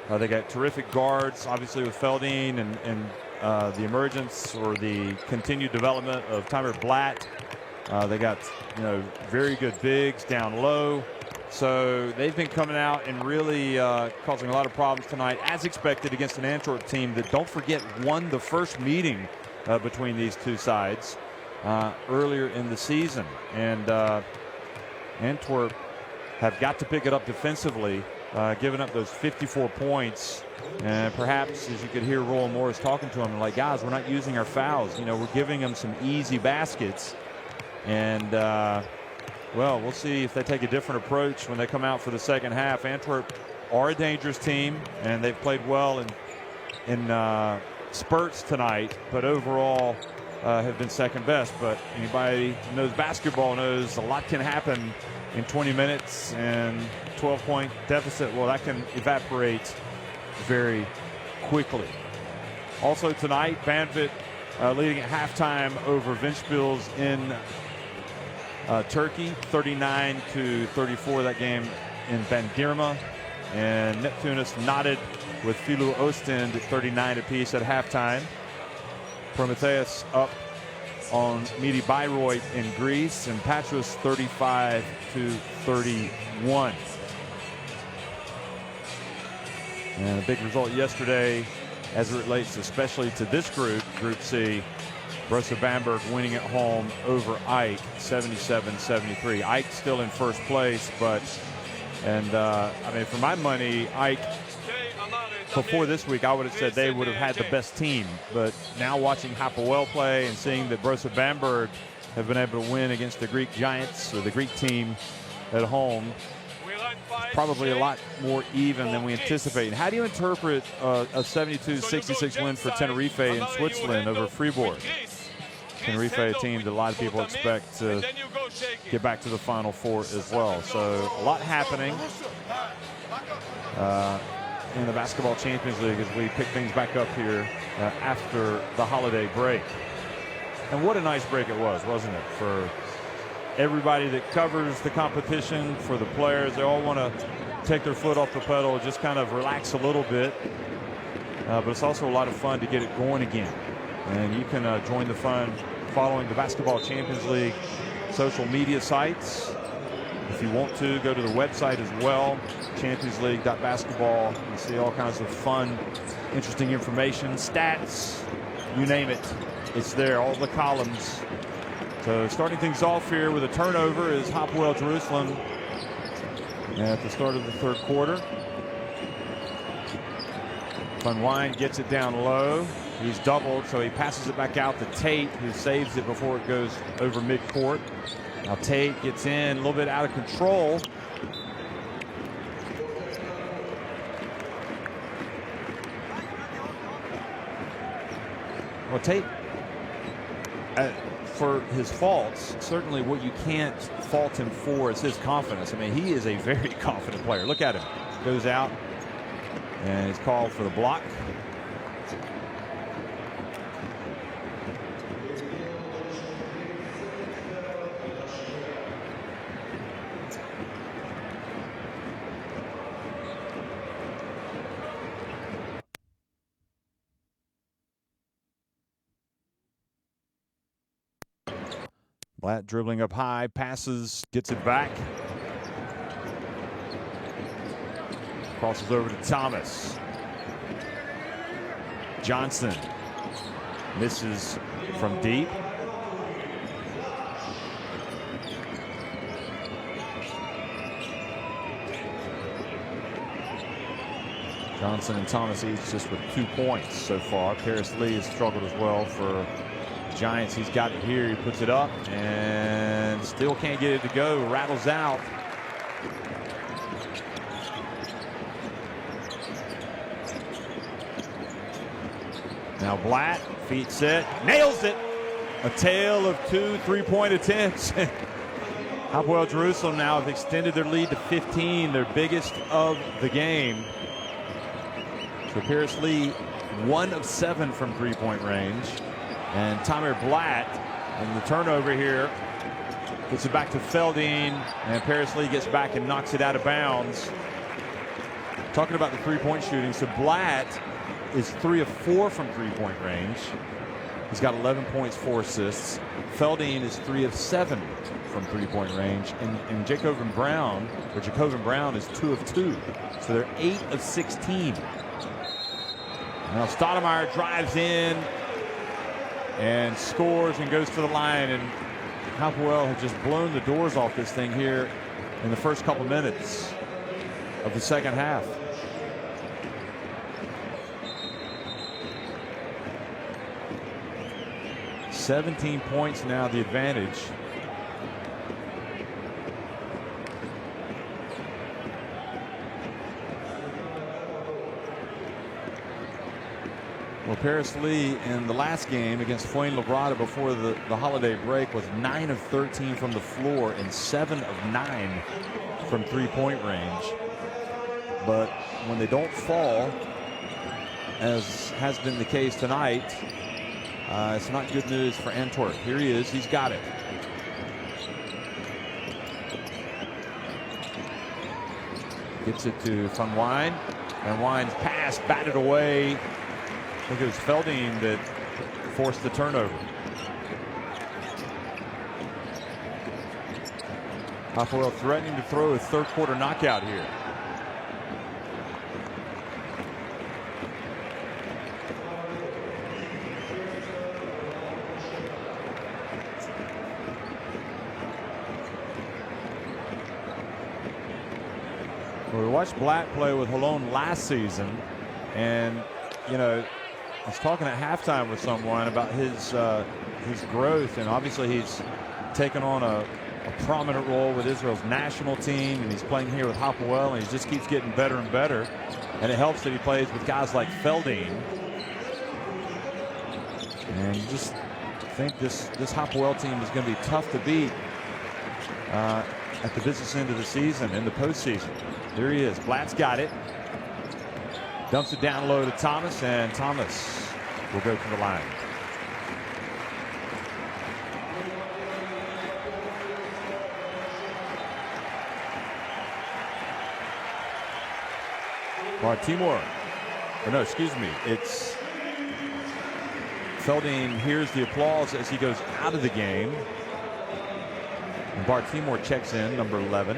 Speaker 1: They got terrific guards, obviously, with Feldine and the emergence or the continued development of Tyler Blatt. They got very good bigs down low. So they've been coming out and really causing a lot of problems tonight, as expected, against an Antwerp team that, don't forget, won the first meeting between these two sides earlier in the season. And Antwerp have got to pick it up defensively, giving up those 54 points. And perhaps, as you could hear Roland Morris talking to them, like, guys, we're not using our fouls. We're giving them some easy baskets. And well, we'll see if they take a different approach when they come out for the second half. Antwerp are a dangerous team, and they've played well in spurts tonight, but overall have been second best. But anybody who knows basketball knows a lot can happen in 20 minutes, and 12-point deficit, well, that can evaporate very quickly. Also tonight, Banvit leading at halftime over Ventspils in Turkey, 39-34, that game in Bandirma. And Neptunus knotted with Filu Ostend at 39 apiece at halftime. Prometheus up on Midi Bayreuth in Greece, and Patras 35-31. And a big result yesterday as it relates especially to this group, Group C. Borussia Bamberg winning at home over Ike, 77-73. Ike still in first place, but, for my money, Ike, before this week, I would have said they would have had the best team. But now watching Hapoel play and seeing that Borussia Bamberg have been able to win against the Greek Giants, or the Greek team at home, probably a lot more even than we anticipated. How do you interpret a 72-66 win for Tenerife in Switzerland over Fribourg? Tenerife, a team that a lot of people expect to get back to the Final Four as well. So a lot happening in the Basketball Champions League as we pick things back up here after the holiday break. And what a nice break it was, wasn't it? For everybody that covers the competition, for the players. They all want to take their foot off the pedal, just kind of relax a little bit. But it's also a lot of fun to get it going again. And you can join the fun following the Basketball Champions League social media sites. If you want to, go to the website as well, championsleague.basketball. You see all kinds of fun, interesting information, stats, you name it. It's there, all the columns. So starting things off here with a turnover is Hapoel Jerusalem at the start of the third quarter. Van Wijn gets it down low. He's doubled, so he passes it back out to Tate, who saves it before it goes over midcourt. Now Tate gets in a little bit out of control. Well, Tate, for his faults, certainly what you can't fault him for is his confidence. I mean, he is a very confident player. Look at him. Goes out, and he's called for the block. Blatt dribbling up high, passes, gets it back. Crosses over to Thomas. Johnson misses from deep. Johnson and Thomas each just with 2 points so far. Paris Lee has struggled as well for Giants. He's got it here. He puts it up and still can't get it to go. Rattles out. Now Blatt, feet set, nails it. A tale of 2 3-point attempts. Hapoel Jerusalem now have extended their lead to 15, their biggest of the game. So Paris Lee, 1 of 7 from three-point range. And Tamir Blatt, and the turnover here, gets it back to Feldine, and Paris Lee gets back and knocks it out of bounds. Talking about the three-point shooting, so Blatt is 3 of 4 from three-point range. He's got 11 points, 4 assists. Feldine is 3 of 7 from three-point range, and Jacobin Brown is 2 of 2. So they're 8 of 16. Now Stoudemire drives in and scores and goes to the line, and Hapoel had just blown the doors off this thing here in the first couple minutes of the second half. "17 points now, the advantage." Well, Paris Lee in the last game against Fuenlabrada before the holiday break was 9 of 13 from the floor and 7 of 9 from three-point range. But when they don't fall, as has been the case tonight, it's not good news for Antwerp. Here he is. He's got it. Gets it to Van Wijn. Van Wijn's pass batted away. I think it was Feldine that forced the turnover. Hapoel threatening to throw a third-quarter knockout here. Well, we watched Blatt play with Holon last season, and you know, I was talking at halftime with someone about his growth, and obviously he's taken on a prominent role with Israel's national team, and he's playing here with Hapoel, and he just keeps getting better and better. And it helps that he plays with guys like Feldine. And you just think this Hapoel team is going to be tough to beat at the business end of the season, in the postseason. There he is. Blatt's got it. Dumps it down low to Thomas, and Thomas will go to the line. Timor. Or no, excuse me. It's Feldine hears the applause as he goes out of the game. And Timor checks in, number 11.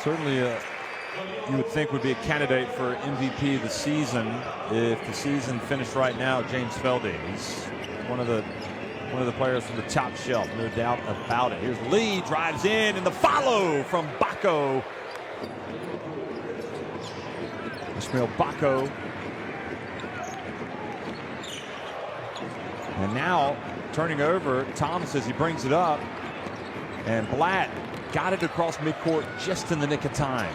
Speaker 1: Certainly, you would think would be a candidate for MVP of the season if the season finished right now. James Feldine, he's one of the players from the top shelf, no doubt about it. Here's Lee, drives in, and the follow from Bako. Ismail Bako. And now turning over Thomas as he brings it up, and Blatt got it across midcourt just in the nick of time.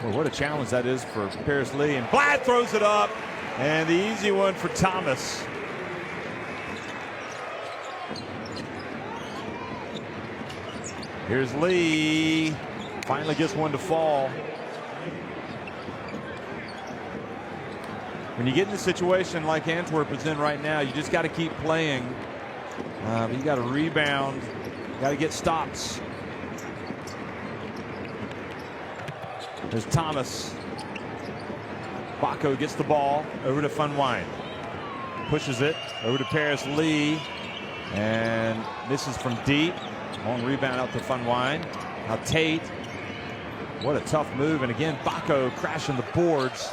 Speaker 1: Well, what a challenge that is for Paris Lee. And Blatt throws it up, and the easy one for Thomas. Here's Lee. Finally gets one to fall. When you get in a situation like Antwerp is in right now, you just got to keep playing. You got to rebound. Got to get stops. There's Thomas. Bako gets the ball over to Van Wijn. Pushes it over to Paris Lee. And misses from deep. Long rebound out to Van Wijn. Now Tate. What a tough move. And again, Bako crashing the boards.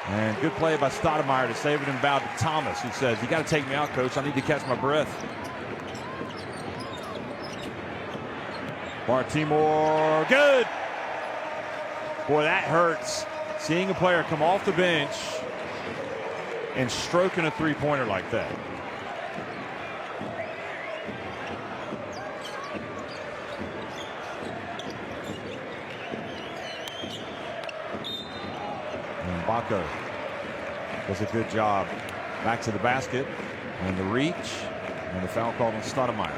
Speaker 1: And good play by Stoudemire to save it inbound to Thomas, who says, "You got to take me out, coach. I need to catch my breath." Timor, good. Boy, that hurts. Seeing a player come off the bench and stroking a three-pointer like that. And Baco does a good job back to the basket, and the reach, and the foul called on Stoudemire.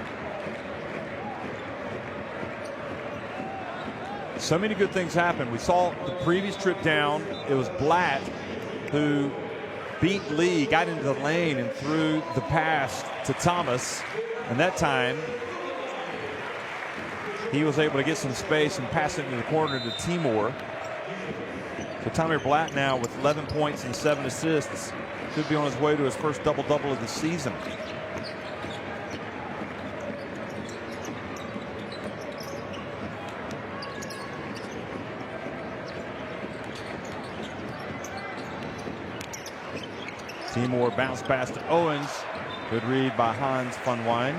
Speaker 1: So many good things happen. We saw the previous trip down. It was Blatt who beat Lee, got into the lane, and threw the pass to Thomas. And that time, he was able to get some space and pass it into the corner to Timur. So Tamir Blatt now with 11 points and 7 assists. Could be on his way to his first double-double of the season. Timur bounce pass to Owens. Good read by Hans van Wijn.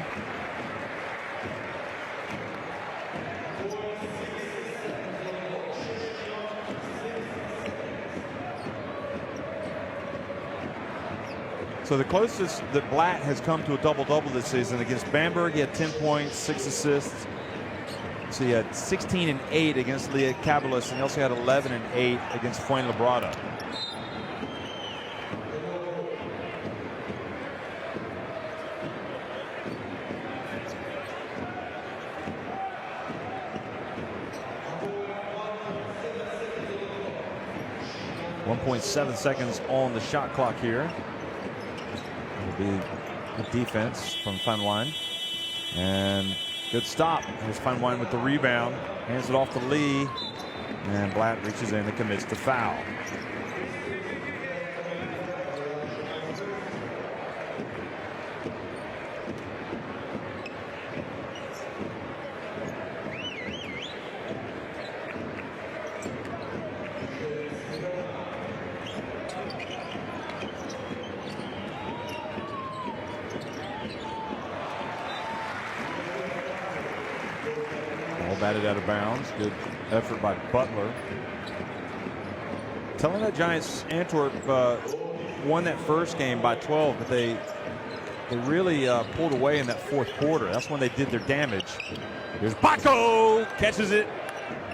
Speaker 1: So the closest that Blatt has come to a double-double this season against Bamberg, he had 10 points, 6 assists. So he had 16 and 8 against Leah Cabalis, and he also had 11 and 8 against Fuenlabrada. .7 seconds on the shot clock here. It'll be good defense from Van Wijn. And good stop. Here's Van Wijn with the rebound. Hands it off to Lee. And Blatt reaches in and commits the foul. Batted out of bounds. Good effort by Butler. Telenet Giants Antwerp won that first game by 12, but they really pulled away in that fourth quarter. That's when they did their damage. Here's Baco, catches it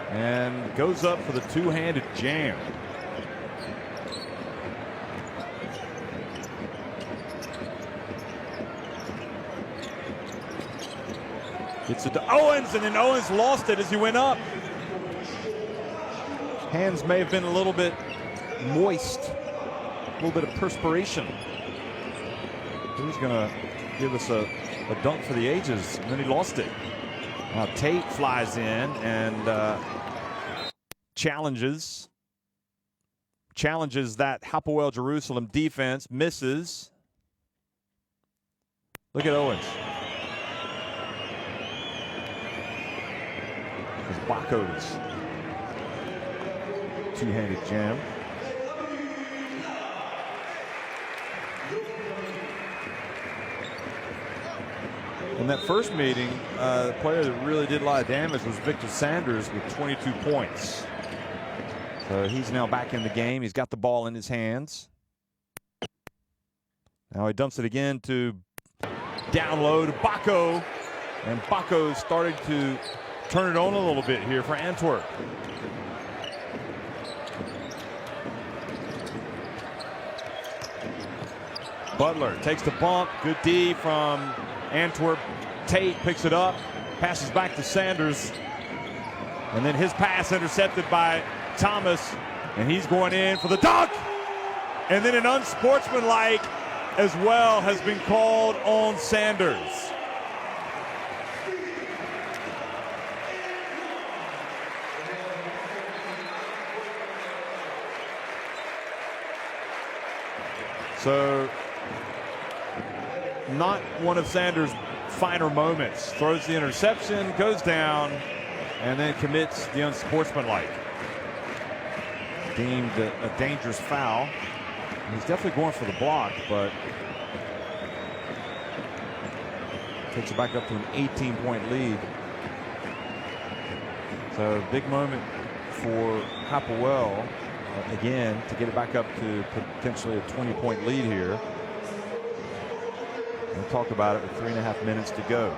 Speaker 1: and goes up for the two-handed jam. Gets it to Owens, and then Owens lost it as he went up. Hands may have been a little bit moist, a little bit of perspiration. Who's going to give us a dunk for the ages? And then he lost it. Now Tate flies in and challenges that Hapoel Jerusalem defense, misses. Look at Owens. Baco's two-handed jam. In that first meeting, the player that really did a lot of damage was Victor Sanders with 22 points. So he's now back in the game. He's got the ball in his hands. Now he dumps it again to down low to Baco. And Baco started to turn it on a little bit here for Antwerp. Butler takes the bump. Good D from Antwerp. Tate picks it up, passes back to Sanders. And then his pass intercepted by Thomas. And he's going in for the dunk. And then an unsportsmanlike as well has been called on Sanders. So, not one of Sanders' finer moments. Throws the interception, goes down, and then commits the unsportsmanlike. Deemed a dangerous foul. He's definitely going for the block, but takes it back up to an 18-point lead. So, big moment for Hapoel. again to get it back up to potentially a 20-point lead here. We'll talk about it with 3.5 minutes to go.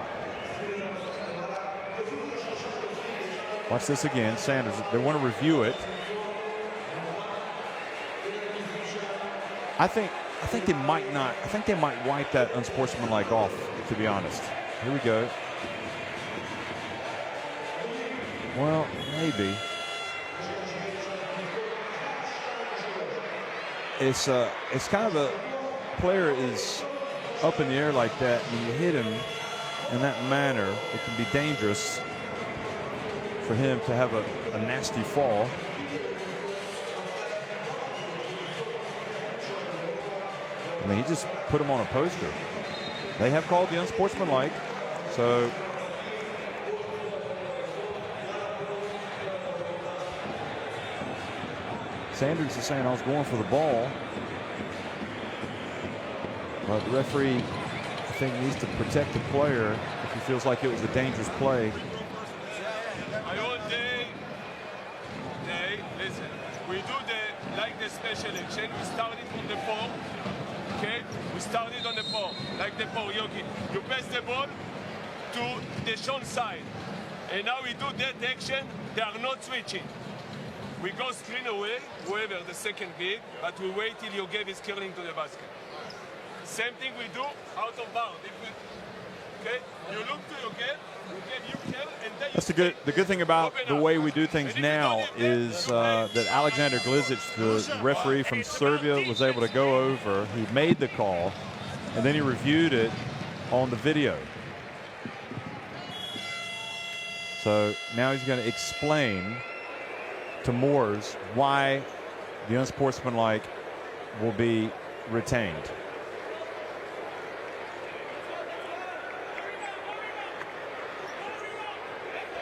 Speaker 1: Watch this again. Sanders, they want to review it. I think they might not. I think they might wipe that unsportsmanlike off, to be honest. Here we go. Well, maybe. It's kind of a player is up in the air like that, and you hit him in that manner, it can be dangerous for him to have a nasty fall. I mean, he just put him on a poster. They have called the unsportsmanlike, so Sanders is saying I was going for the ball, but the referee, I think, needs to protect the player if he feels like it was a dangerous play.
Speaker 2: Listen, we do like the special action. We started from the 4, okay? We started on the 4, like the 4, Yogi. You pass the ball to the Sean side, and now we do that action. They are not switching. We go screen away, whoever the second big, but we wait till Yogev is curling to the basket. Same thing we do out of bound. Okay, you look to Yogev, you curl, and then
Speaker 1: that's the good thing about the way we do things now is that Alexander Glizic, the referee from Serbia, was able to go over. He made the call, and then he reviewed it on the video. So now he's going to explain to Moores why the unsportsmanlike will be retained.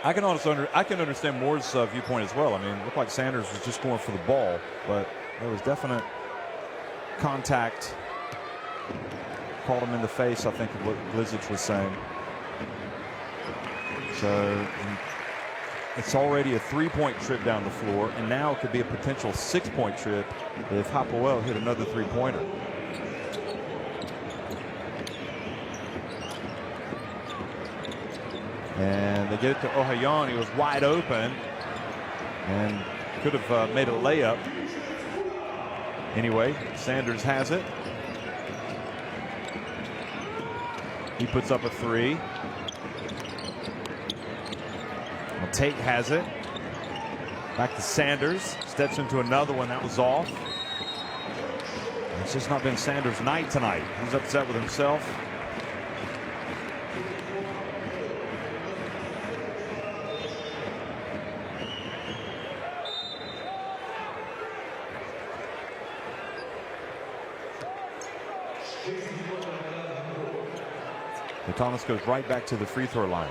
Speaker 1: I can understand Moore's viewpoint as well. I mean, it looked like Sanders was just going for the ball, but there was definite contact. Called him in the face, I think, of what Glizic was saying. So it's already a 3-point trip down the floor, and now it could be a potential 6-point trip if Hapoel hit another 3-pointer. And they get it to Ohayon. He was wide open and could have made a layup. Anyway, Sanders has it. He puts up a 3. Well, Tate has it. Back to Sanders. Steps into another one. That was off. It's just not been Sanders' night tonight. He's upset with himself. Thomas goes right back to the free throw line.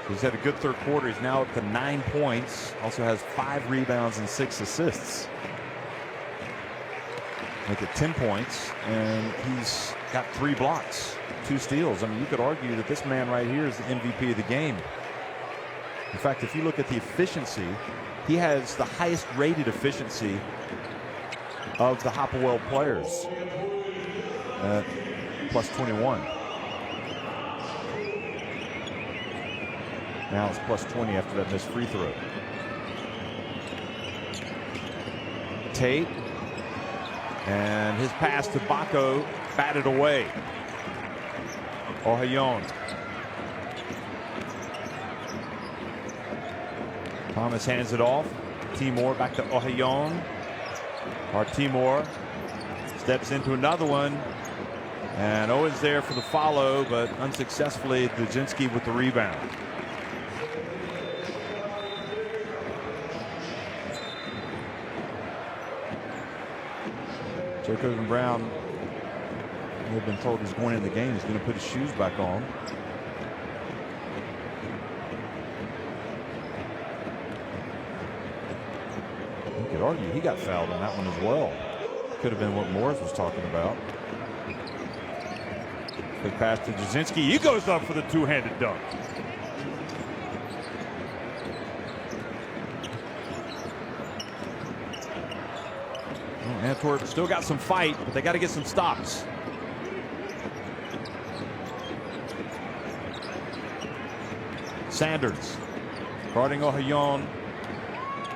Speaker 1: So he's had a good third quarter. He's now up to 9 points. Also has 5 rebounds and 6 assists. Make it 10 points, and he's got 3 blocks, 2 steals. I mean, you could argue that this man right here is the MVP of the game. In fact, if you look at the efficiency, he has the highest rated efficiency of the Hapoel players. Plus 21. Now it's plus 20 after that missed free throw. Tate, and his pass to Bako, batted away. Ohayon. Thomas hands it off. Timor back to Ohayon. Timor steps into another one. And Owen's there for the follow, but unsuccessfully. Dudzinski with the rebound. Jacob and Brown, they've been told he's going in the game. He's going to put his shoes back on. You could argue he got fouled on that one as well. Could have been what Morris was talking about. Quick pass to Dudzinski. He goes up for the two-handed dunk. Antwerp still got some fight, but they got to get some stops. Sanders guarding Ohayon.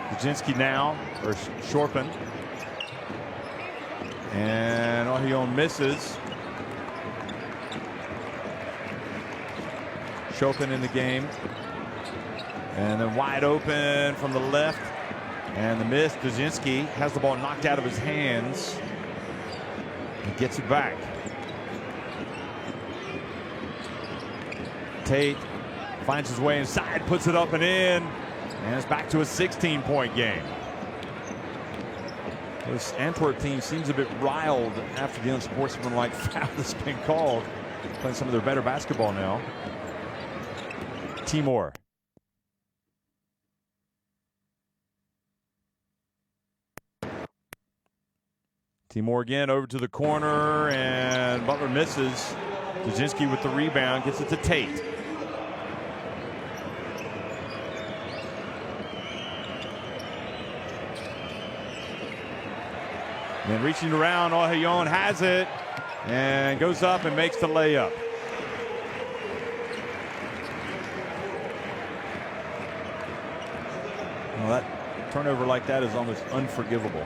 Speaker 1: Dujinski now, or Shorpen. And Ohayon misses. Chopin in the game. And then wide open from the left. And the miss. Dujinski has the ball knocked out of his hands. He gets it back. Tate finds his way inside, puts it up and in. And it's back to a 16-point game. This Antwerp team seems a bit riled after the unsportsmanlike foul has been called. Playing some of their better basketball now. Timor. Timor again over to the corner, and Butler misses. Dujinski with the rebound, gets it to Tate. Then reaching around, Ohayon has it and goes up and makes the layup. Well, that turnover like that is almost unforgivable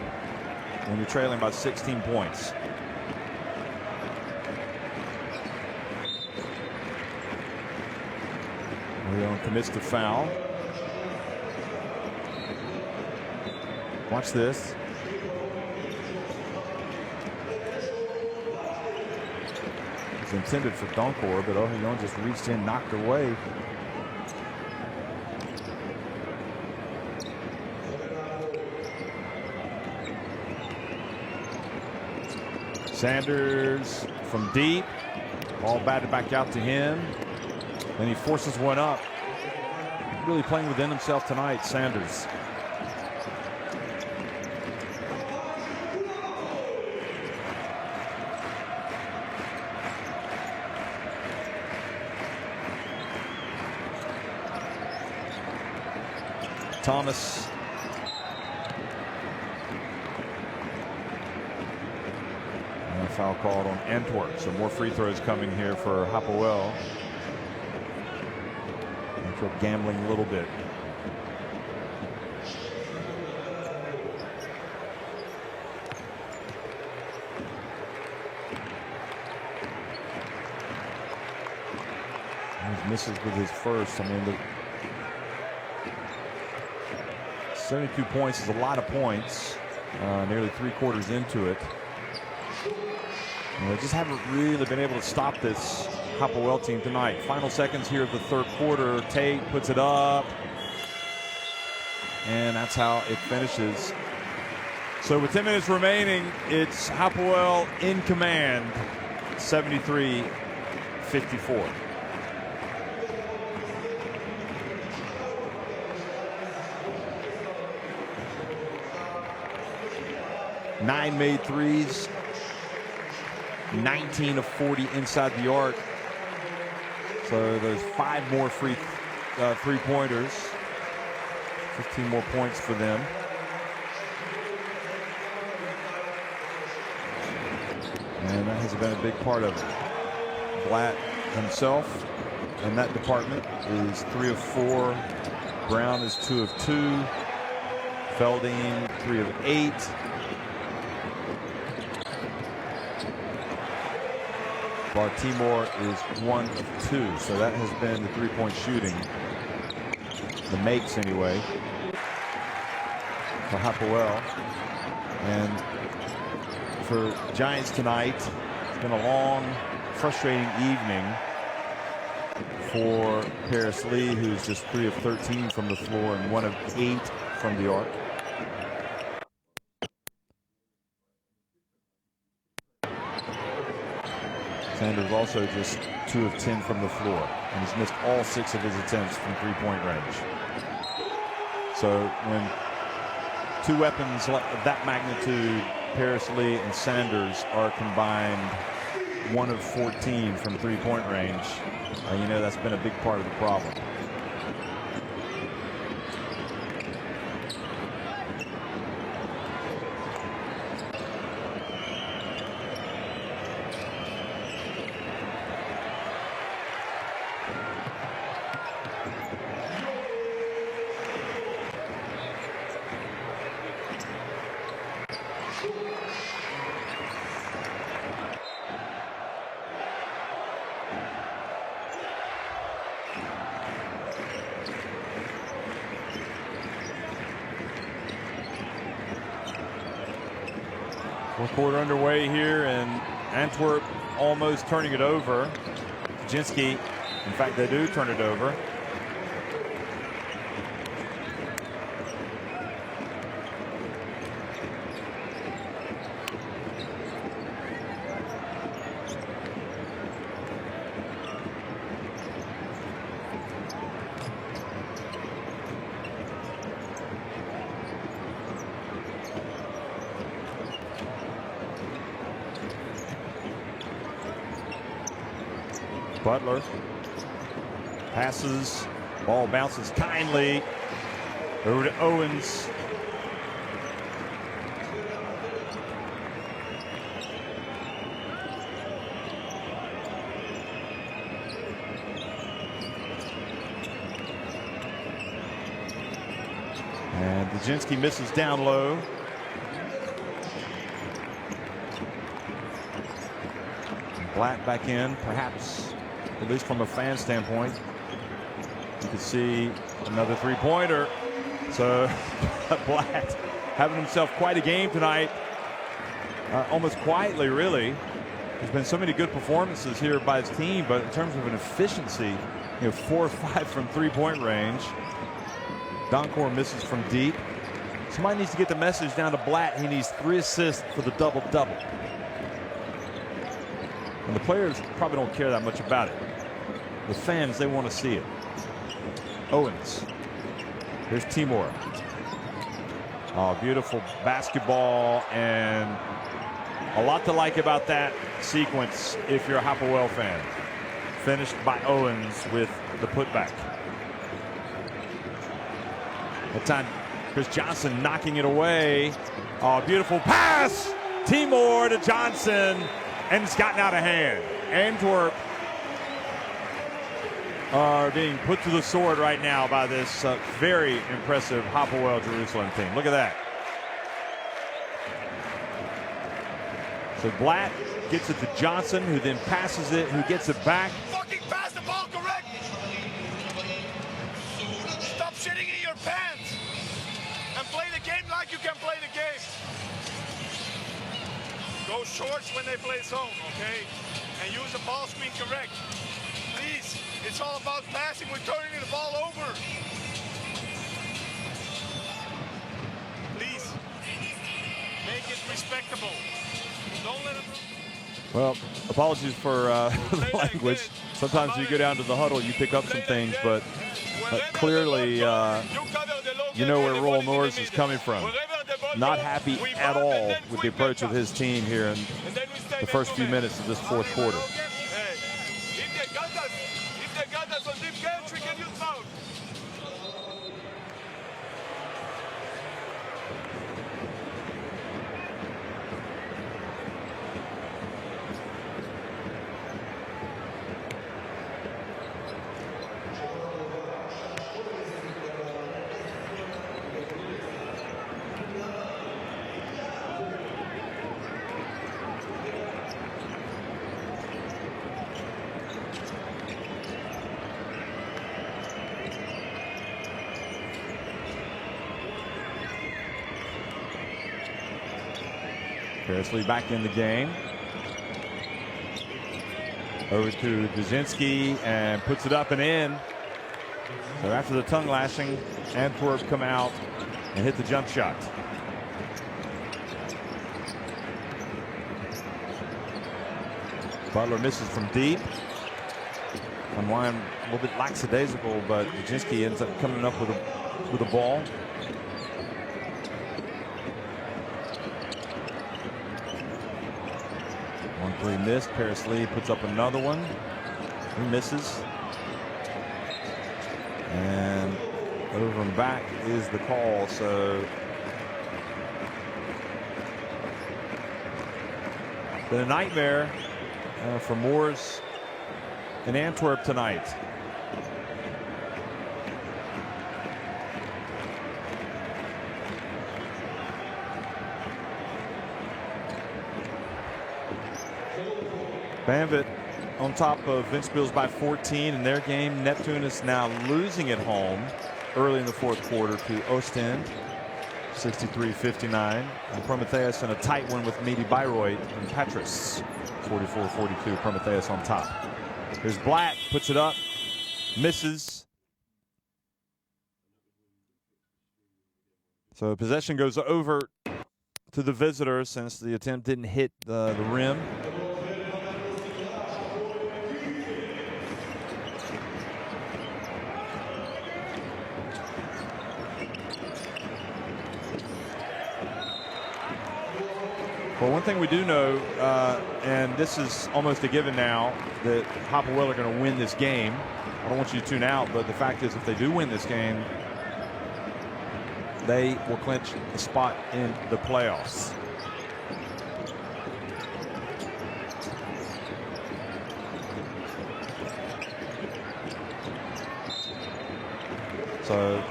Speaker 1: when you're trailing by 16 points. Ohayon commits the foul. Watch this. Intended for Donkor, but Ohayon just reached in, knocked away. Sanders from deep, ball batted back out to him. Then he forces one up. Really playing within himself tonight, Sanders. Thomas. And a foul called on Antwerp. So more free throws coming here for Hapoel. Antwerp gambling a little bit. He misses with his first. I mean, 72 points is a lot of points, nearly 3/4 into it. They just haven't really been able to stop this Hapoel team tonight. Final seconds here of the third quarter. Tate puts it up, and that's how it finishes. So with 10 minutes remaining, it's Hapoel in command, 73-54. 9 made threes, 19 of 40 inside the arc. So there's 5 more free three-pointers, 15 more points for them. And that has been a big part of it. Blatt himself in that department is 3 of 4. Brown is 2 of 2. Felding 3 of 8. Timor is 1 of 2, so that has been the three-point shooting, the makes anyway, for Hapoel. And for Giants tonight, it's been a long, frustrating evening for Paris Lee, who's just 3 of 13 from the floor and 1 of 8 from the arc. Sanders also just 2 of 10 from the floor, and he's missed all 6 of his attempts from three-point range. So when 2 weapons of that magnitude, Paris Lee and Sanders, are combined 1 of 14 from three-point range, you know that's been a big part of the problem. Fourth quarter underway here, and Antwerp almost turning it over. Dzinski, in fact, they do turn it over. Butler passes, ball bounces kindly over to Owens. And Dzinski misses down low. Blatt back in, perhaps, at least from a fan standpoint. You can see another three-pointer. So Blatt having himself quite a game tonight. Almost quietly, really. There's been so many good performances here by his team, but in terms of an efficiency, 4 or 5 from three-point range. Doncor misses from deep. Somebody needs to get the message down to Blatt. He needs 3 assists for the double-double. And the players probably don't care that much about it. The fans, they want to see it. Owens. Here's Timor. Oh, beautiful basketball, and a lot to like about that sequence if you're a Hapoel fan. Finished by Owens with the putback. That time, Chris Johnson knocking it away. Oh, beautiful pass. Timor to Johnson, and it's gotten out of hand. Antwerp are being put to the sword right now by this very impressive Hapoel Jerusalem team. Look at that. So Blatt gets it to Johnson, who then passes it, who gets it back.
Speaker 2: Fucking pass the ball correct. Stop shitting in your pants and play the game like you can play the game. Go shorts when they play zone, okay? And use the ball screen correct. Please, it's all about passing. We're turning the ball over. Please, make it respectable. Don't let it...
Speaker 1: Well, apologies for the language. Sometimes you go down to the huddle, you pick up some things, but clearly you know where Royal Norris is coming from. Not happy at all with the approach of his team here in the first few minutes of this fourth quarter.
Speaker 2: If they got us on deep catch, we can use foul.
Speaker 1: Kersley back in the game. Over to Dzinski and puts it up and in. So after the tongue lashing, Antwerp come out and hit the jump shot. Butler misses from deep. Unwind a little bit lackadaisical, but Dzinski ends up coming up with a ball. He missed. Paris Lee puts up another one. He misses. And over and back is the call. So been a nightmare for Moors in Antwerp tonight. Banvit on top of Ventspils by 14 in their game. Neptune is now losing at home early in the fourth quarter to Ostend.
Speaker 3: 63-59. And Prometheus in a tight one with Meaty Bayreuth and Patras. 44-42. Prometheus on top. Here's Black, puts it up, misses. So possession goes over to the visitors since the attempt didn't hit the rim. Well, one thing we do know, and this is almost a given now, that Hapoel are going to win this game. I don't want you to tune out, but the fact is if they do win this game, they will clinch a spot in the playoffs. So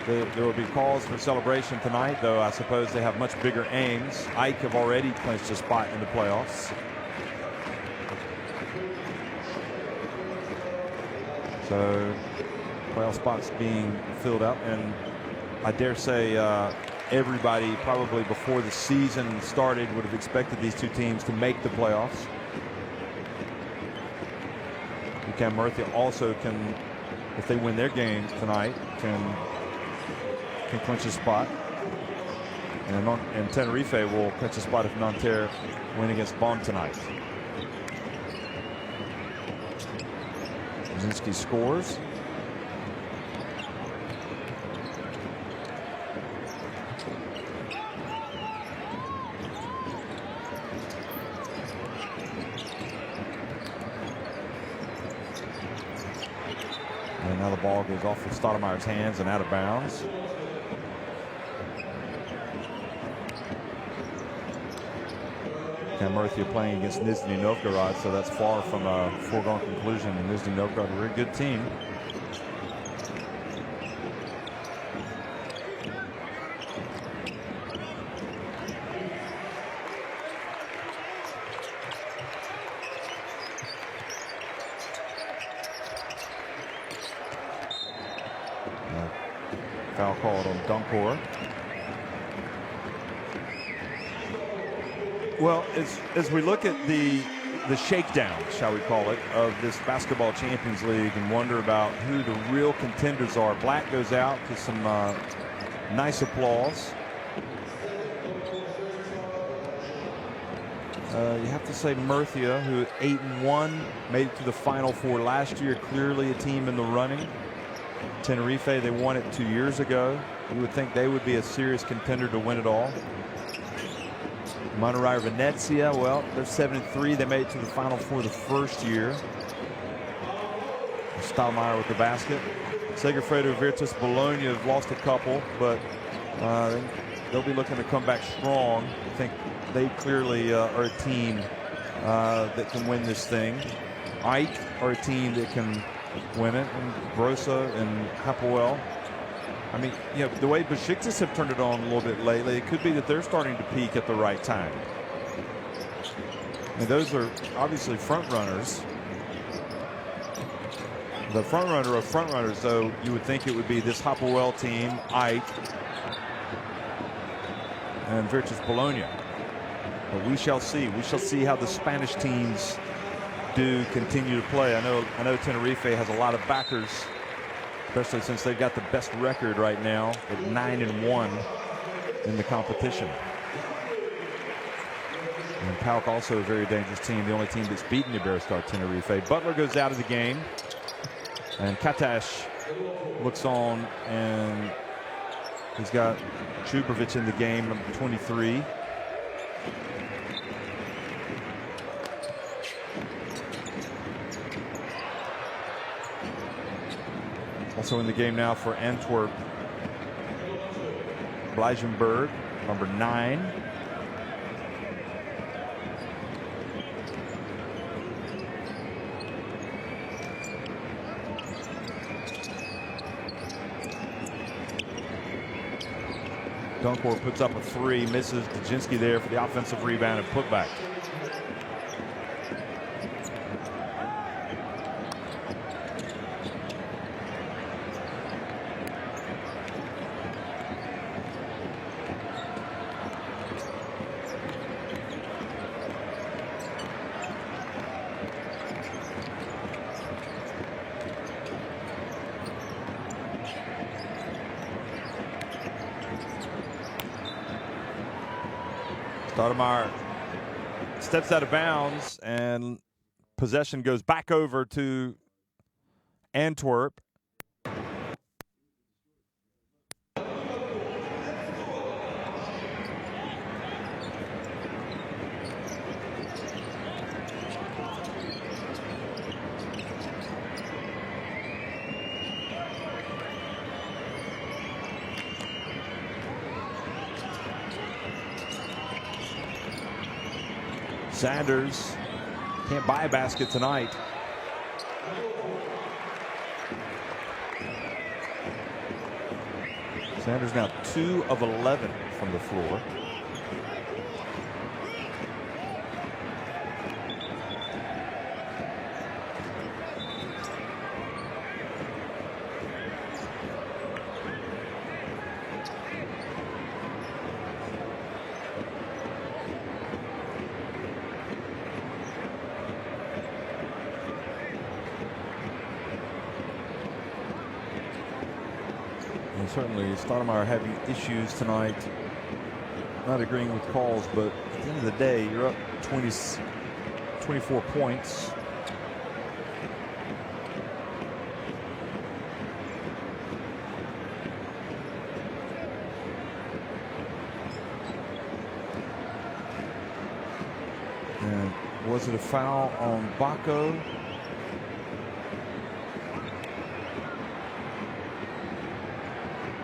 Speaker 3: there will be calls for celebration tonight, though I suppose they have much bigger aims. Ike have already clinched a spot in the playoffs. So playoff spots being filled up, and I dare say everybody probably before the season started would have expected these two teams to make the playoffs. UCAM Murcia also can, if they win their game tonight, can clinch a spot. And Tenerife will clinch a spot if Nanterre win against Bonn tonight. Brzezinski scores. And now the ball goes off of Stoudemire's hands and out of bounds. Murcia playing against Nizhny Novgorod, so that's far from a foregone conclusion. And Nizhny Novgorod, a very good team. Foul called on Dunkor. Well, as we look at the shakedown, shall we call it, of this Basketball Champions League and wonder about who the real contenders are, Black goes out to some nice applause. You have to say Murcia, who at 8-1, made it to the Final Four last year, clearly a team in the running. Tenerife, they won it 2 years ago. You would think they would be a serious contender to win it all. Monterrey Venezia, well, they're 7-3. They made it to the Final Four the first year. Stoudemire with the basket. Segafredo Virtus Bologna have lost a couple, but they'll be looking to come back strong. I think they clearly are a team that can win this thing. Ike are a team that can win it, and Brosa and Hapoel. I mean, you know, the way Besiktas have turned it on a little bit lately, it could be that they're starting to peak at the right time. I mean, those are obviously front runners. The front runner of front runners, though, you would think it would be this Hapoel team, Ike, and Virtus Bologna. But we shall see. We shall see how the Spanish teams do continue to play. I know Tenerife has a lot of backers, especially since they've got the best record right now at 9-1 in the competition. And PAOK also a very dangerous team, the only team that's beaten Iberostar Tenerife. Butler goes out of the game, and Katash looks on, and he's got Chubovic in the game, number 23. Also in the game now for Antwerp, Bleijenberg, number 9. Dunkor puts up a 3, misses. Dajinski there for the offensive rebound and putback. Stoudemire steps out of bounds, and possession goes back over to Antwerp. Sanders can't buy a basket tonight. Sanders now 2 of 11 from the floor. Certainly, Stoudemire having issues tonight, not agreeing with calls, but at the end of the day, you're up 24 points. And was it a foul on Baco?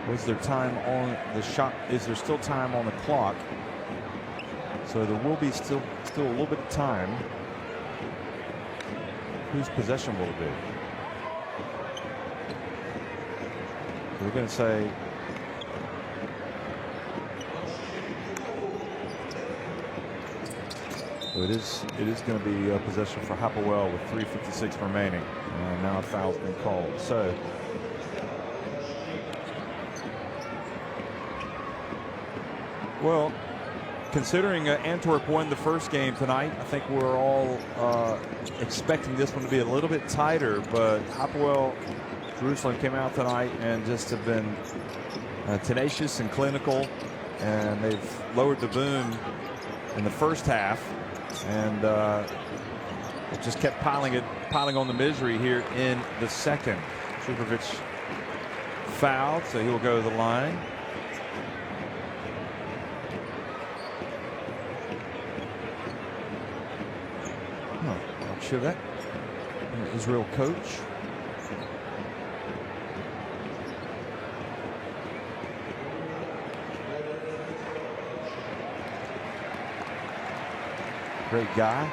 Speaker 3: Was there time on the shot? Is there still time on the clock? So there will be still a little bit of time. Whose possession will it be? We're going to say so it is going to be a possession for Hapoel with 3:56 remaining. And now a foul's been called. So well, considering Antwerp won the first game tonight, I think we're all expecting this one to be a little bit tighter. But Hapoel Jerusalem came out tonight and just have been tenacious and clinical, and they've lowered the boom in the first half, and just kept piling on the misery here in the second. Trubovic fouled, so he'll go to the line. Sure that Israel coach. Great guy.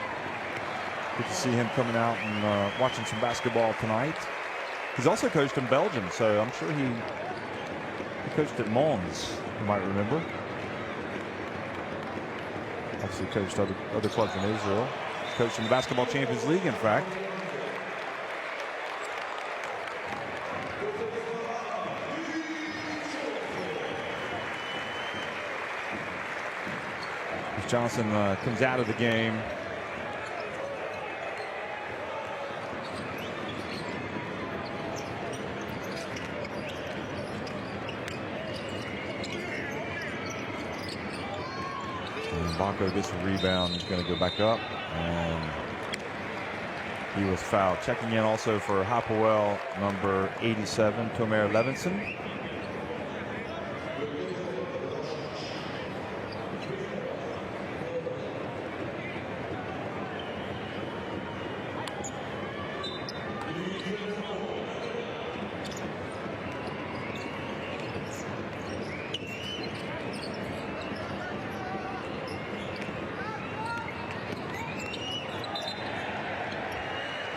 Speaker 3: Good to see him coming out and watching some basketball tonight. He's also coached in Belgium, so I'm sure he coached at Mons, you might remember. Obviously coached other clubs in Israel. Coached in the Basketball Champions League, in fact. As Johnson comes out of the game. Baco gets a rebound. He's going to go back up, and he was fouled. Checking in also for Hapoel, number 87, Tomer Levinson.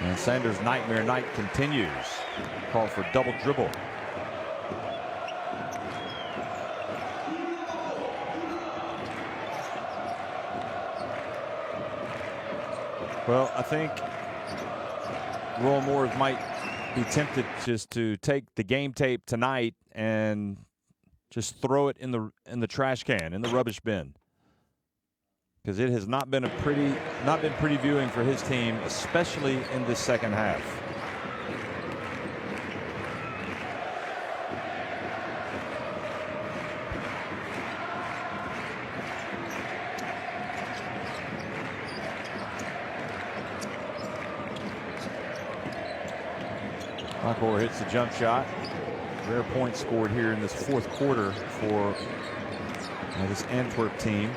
Speaker 3: And Sanders' nightmare night continues. Call for double dribble. Well, I think Royal Moors might be tempted just to take the game tape tonight and just throw it in the trash can, in the rubbish bin, because it has not been pretty viewing for his team, especially in this second half. Hapoel hits the jump shot. Rare point scored here in this fourth quarter for this Antwerp team.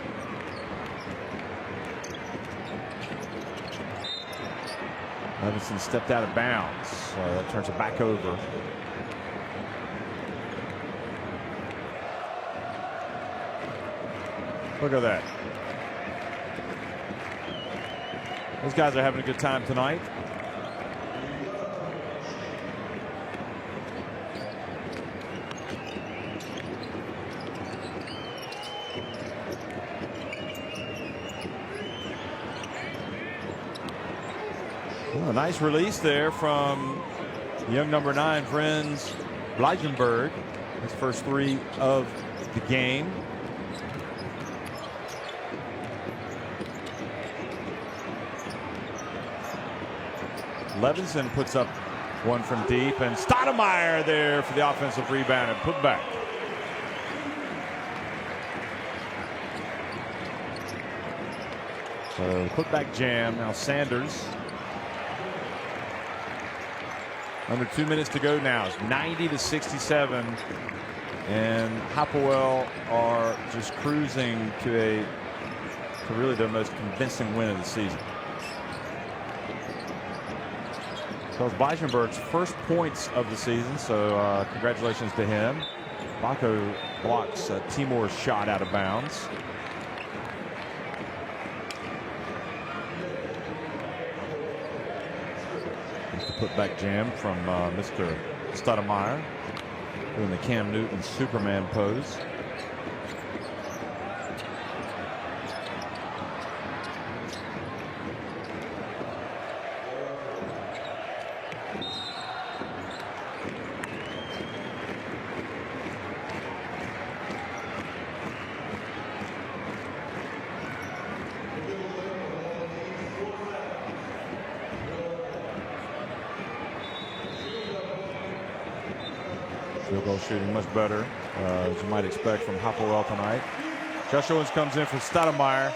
Speaker 3: Levinson stepped out of bounds. That turns it back over. Look at that. Those guys are having a good time tonight. Well, a nice release there from young number 9, Friends Bleichenberg. His first 3 of the game. Levinson puts up one from deep, and Stoudemire there for the offensive rebound and put back. So put-back jam. Now Sanders. Under 2 minutes to go now. It's 90-67. And Hapoel are just cruising to really the most convincing win of the season. So it's Bleichenberg's first points of the season, so congratulations to him. Baco blocks Timor's shot out of bounds. Put-back jam from Mr. Stoudemire doing the Cam Newton Superman pose. Field goal shooting much better, as you might expect from Hapoel tonight. Josh Owens comes in for Stoudemire.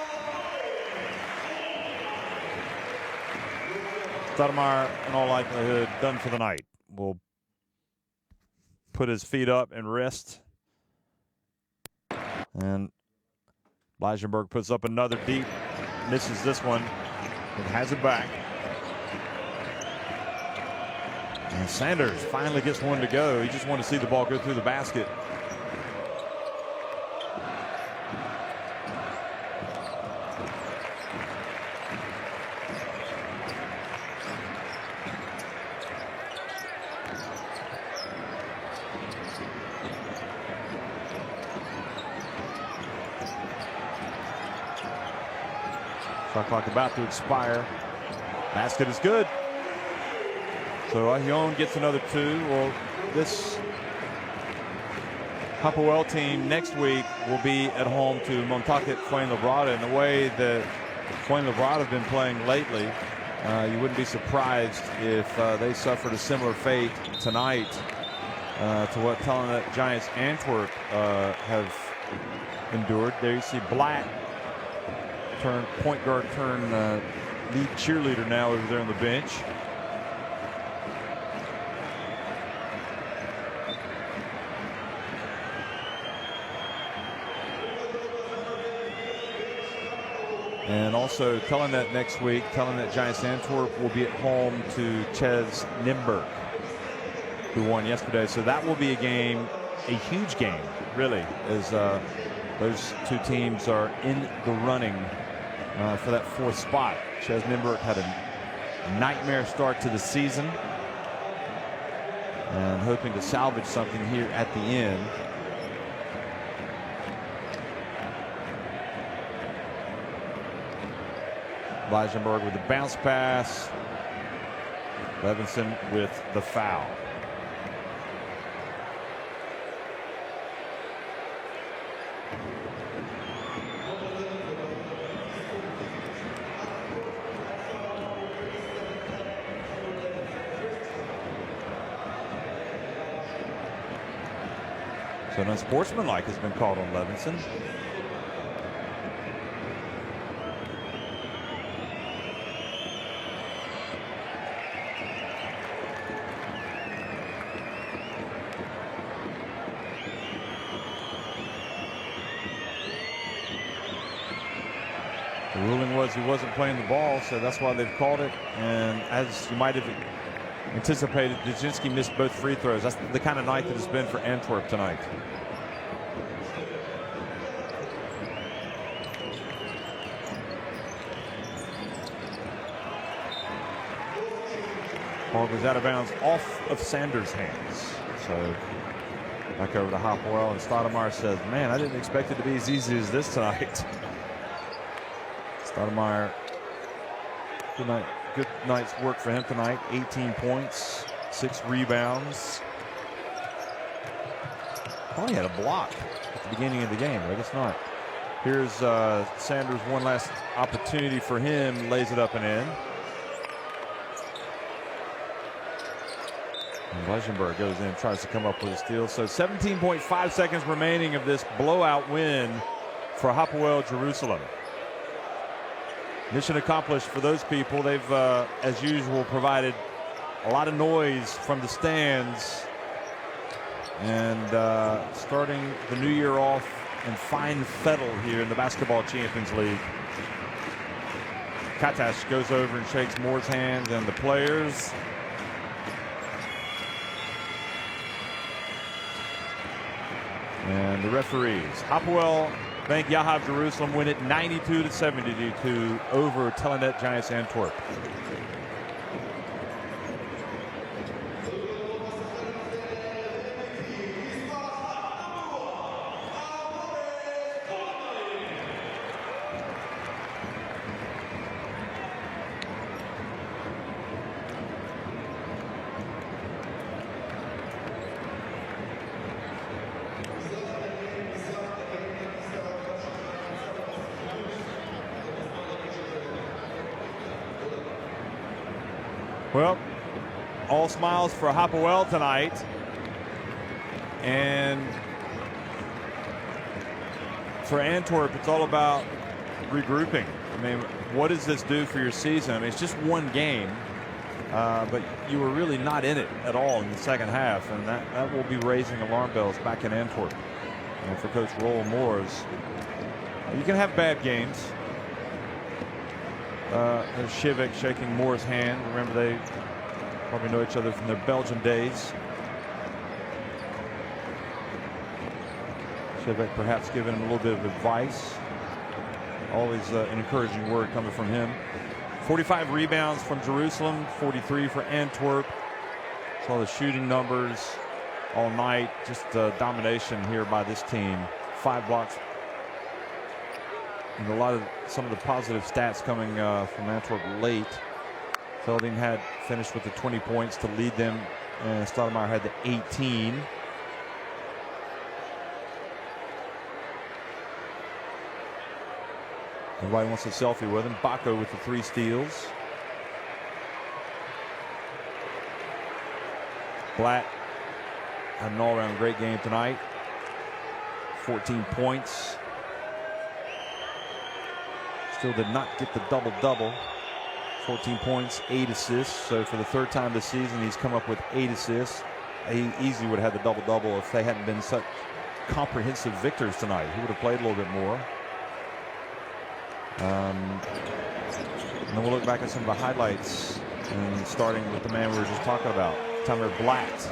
Speaker 3: Stoudemire, in all likelihood, done for the night. Will put his feet up and rest. And Bleichenberg puts up another deep, misses this one, and has it back. And Sanders finally gets one to go. He just wanted to see the ball go through the basket. Shot clock about to expire. Basket is good. So Ahion gets another 2. Well, this Hapoel team next week will be at home to Montauk Fuenlabrada. In the way that Fuenlabrada have been playing lately, you wouldn't be surprised if they suffered a similar fate tonight to what Telenet Giants Antwerp have endured. There you see Blatt, point guard turn lead cheerleader now over there on the bench. And also Telenet next week, Telenet Giants Antwerp will be at home to Ches Nimburg, who won yesterday. So that will be a game, a huge game, really, as those two teams are in the running for that 4th spot. Ches Nimburg had a nightmare start to the season and hoping to salvage something here at the end. Bleichenberg with the bounce pass. Levinson with the foul. So an unsportsmanlike has been called on Levinson. The ruling was he wasn't playing the ball, so that's why they've called it. And as you might have anticipated, Dujinski missed both free throws. That's the kind of night that it's been for Antwerp tonight. Ball goes out of bounds off of Sanders' hands. So back over to Hapoel, and Stoudemire says, man, I didn't expect it to be as easy as this tonight. Stoudemire, good night's work for him tonight. 18 points, 6 rebounds. Thought he had a block at the beginning of the game, but I guess not. Here's Sanders, one last opportunity for him, lays it up and in. And Leichenberg goes in, tries to come up with a steal. So 17.5 seconds remaining of this blowout win for Hapoel Jerusalem. Mission accomplished for those people. They've, as usual, provided a lot of noise from the stands. And starting the new year off in fine fettle here in the Basketball Champions League. Katash goes over and shakes Moore's hands and the players. And the referees. Hapoel Bank Yahav Jerusalem win it 92-72 over Telenet Giants Antwerp. Well, all smiles for Hapoel tonight. And for Antwerp, it's all about regrouping. I mean, what does this do for your season? I mean, it's just one game, but you were really not in it at all in the second half, and that will be raising alarm bells back in Antwerp. And for Coach Roland Moores, you can have bad games. There's Shivik shaking Moore's hand. Remember, they probably know each other from their Belgian days. Shivik perhaps giving him a little bit of advice. Always an encouraging word coming from him. 45 rebounds from Jerusalem, 43 for Antwerp. Saw the shooting numbers all night. Just domination here by this team. 5 blocks. And some of the positive stats coming from Antwerp late. Felding had finished with the 20 points to lead them, and Stoudemire had the 18. Everybody wants a selfie with him. Baco with the 3 steals. Blatt had an all-around great game tonight. 14 points. Still did not get the double-double. 14 points, 8 assists. So for the 3rd time this season, he's come up with 8 assists. He easily would have had the double-double if they hadn't been such comprehensive victors tonight. He would have played a little bit more. And then we'll look back at some of the highlights, and starting with the man we were just talking about, Tamer Blatt.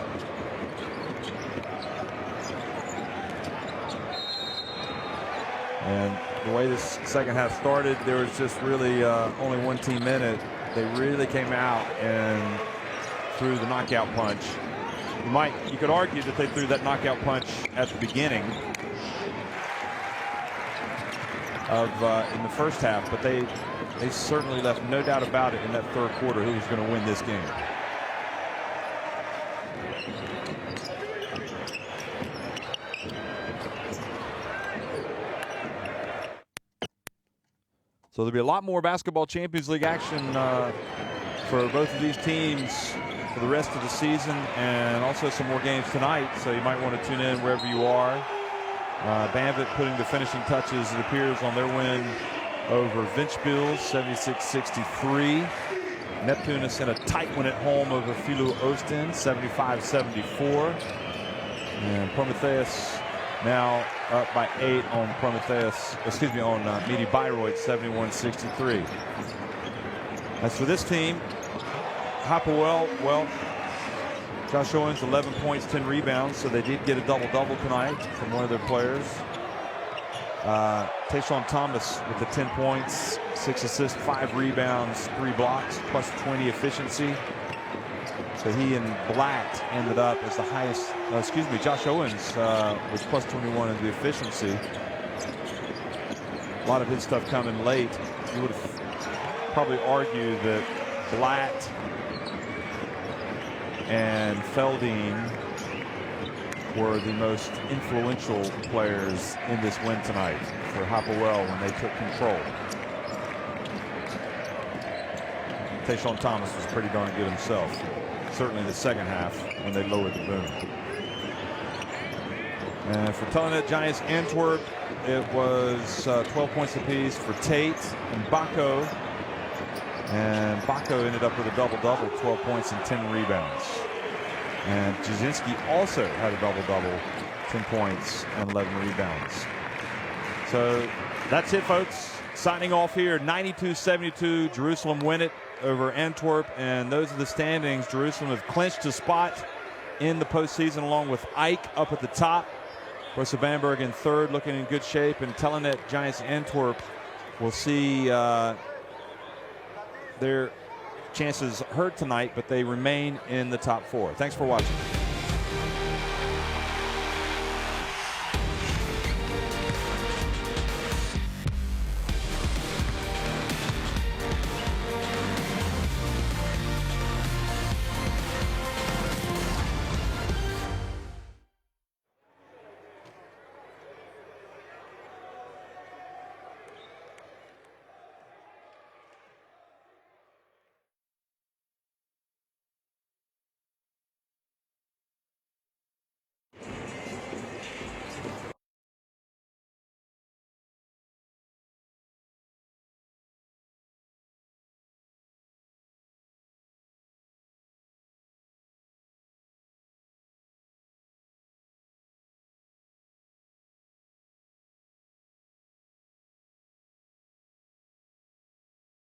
Speaker 3: And the way this second half started, there was just really only one team in it. They really came out and threw the knockout punch. You could argue that they threw that knockout punch at the beginning of in the first half, but they certainly left no doubt about it in that 3rd quarter who was going to win this game. So there'll be a lot more Basketball Champions League action for both of these teams for the rest of the season, and also some more games tonight. So you might want to tune in wherever you are. Banvit putting the finishing touches, it appears, on their win over Ventspils, 76-63. Neptunus in a tight one at home over Filu Oosten, 75-74. And Prometheus now up by 8 on Prometheus, on Meaty Bayreuth, 71-63. As for this team, Hapoel, well, Josh Owens, 11 points, 10 rebounds, so they did get a double-double tonight from one of their players. Tayshawn Thomas with the 10 points, 6 assists, 5 rebounds, 3 blocks, plus 20 efficiency. So he and Blatt ended up as the highest, Josh Owens was plus 21 in the efficiency. A lot of his stuff coming late. You would have probably argued that Blatt and Feldine were the most influential players in this win tonight for Hapoel when they took control. Tayshawn Thomas was pretty darn good himself, certainly the second half when they lowered the boom. And for Telenet Giants Antwerp, it was 12 points apiece for Tate and Bako. And Bako ended up with a double-double, 12 points and 10 rebounds. And Jasinski also had a double-double, 10 points and 11 rebounds. So that's it, folks. Signing off here, 92-72. Jerusalem win it over Antwerp, and those are the standings. Jerusalem have clinched a spot in the postseason along with Ike up at the top. Borussia Bamberg in third, looking in good shape, and Telenet Giants Antwerp will see their chances hurt tonight, but they remain in the top 4. Thanks for watching.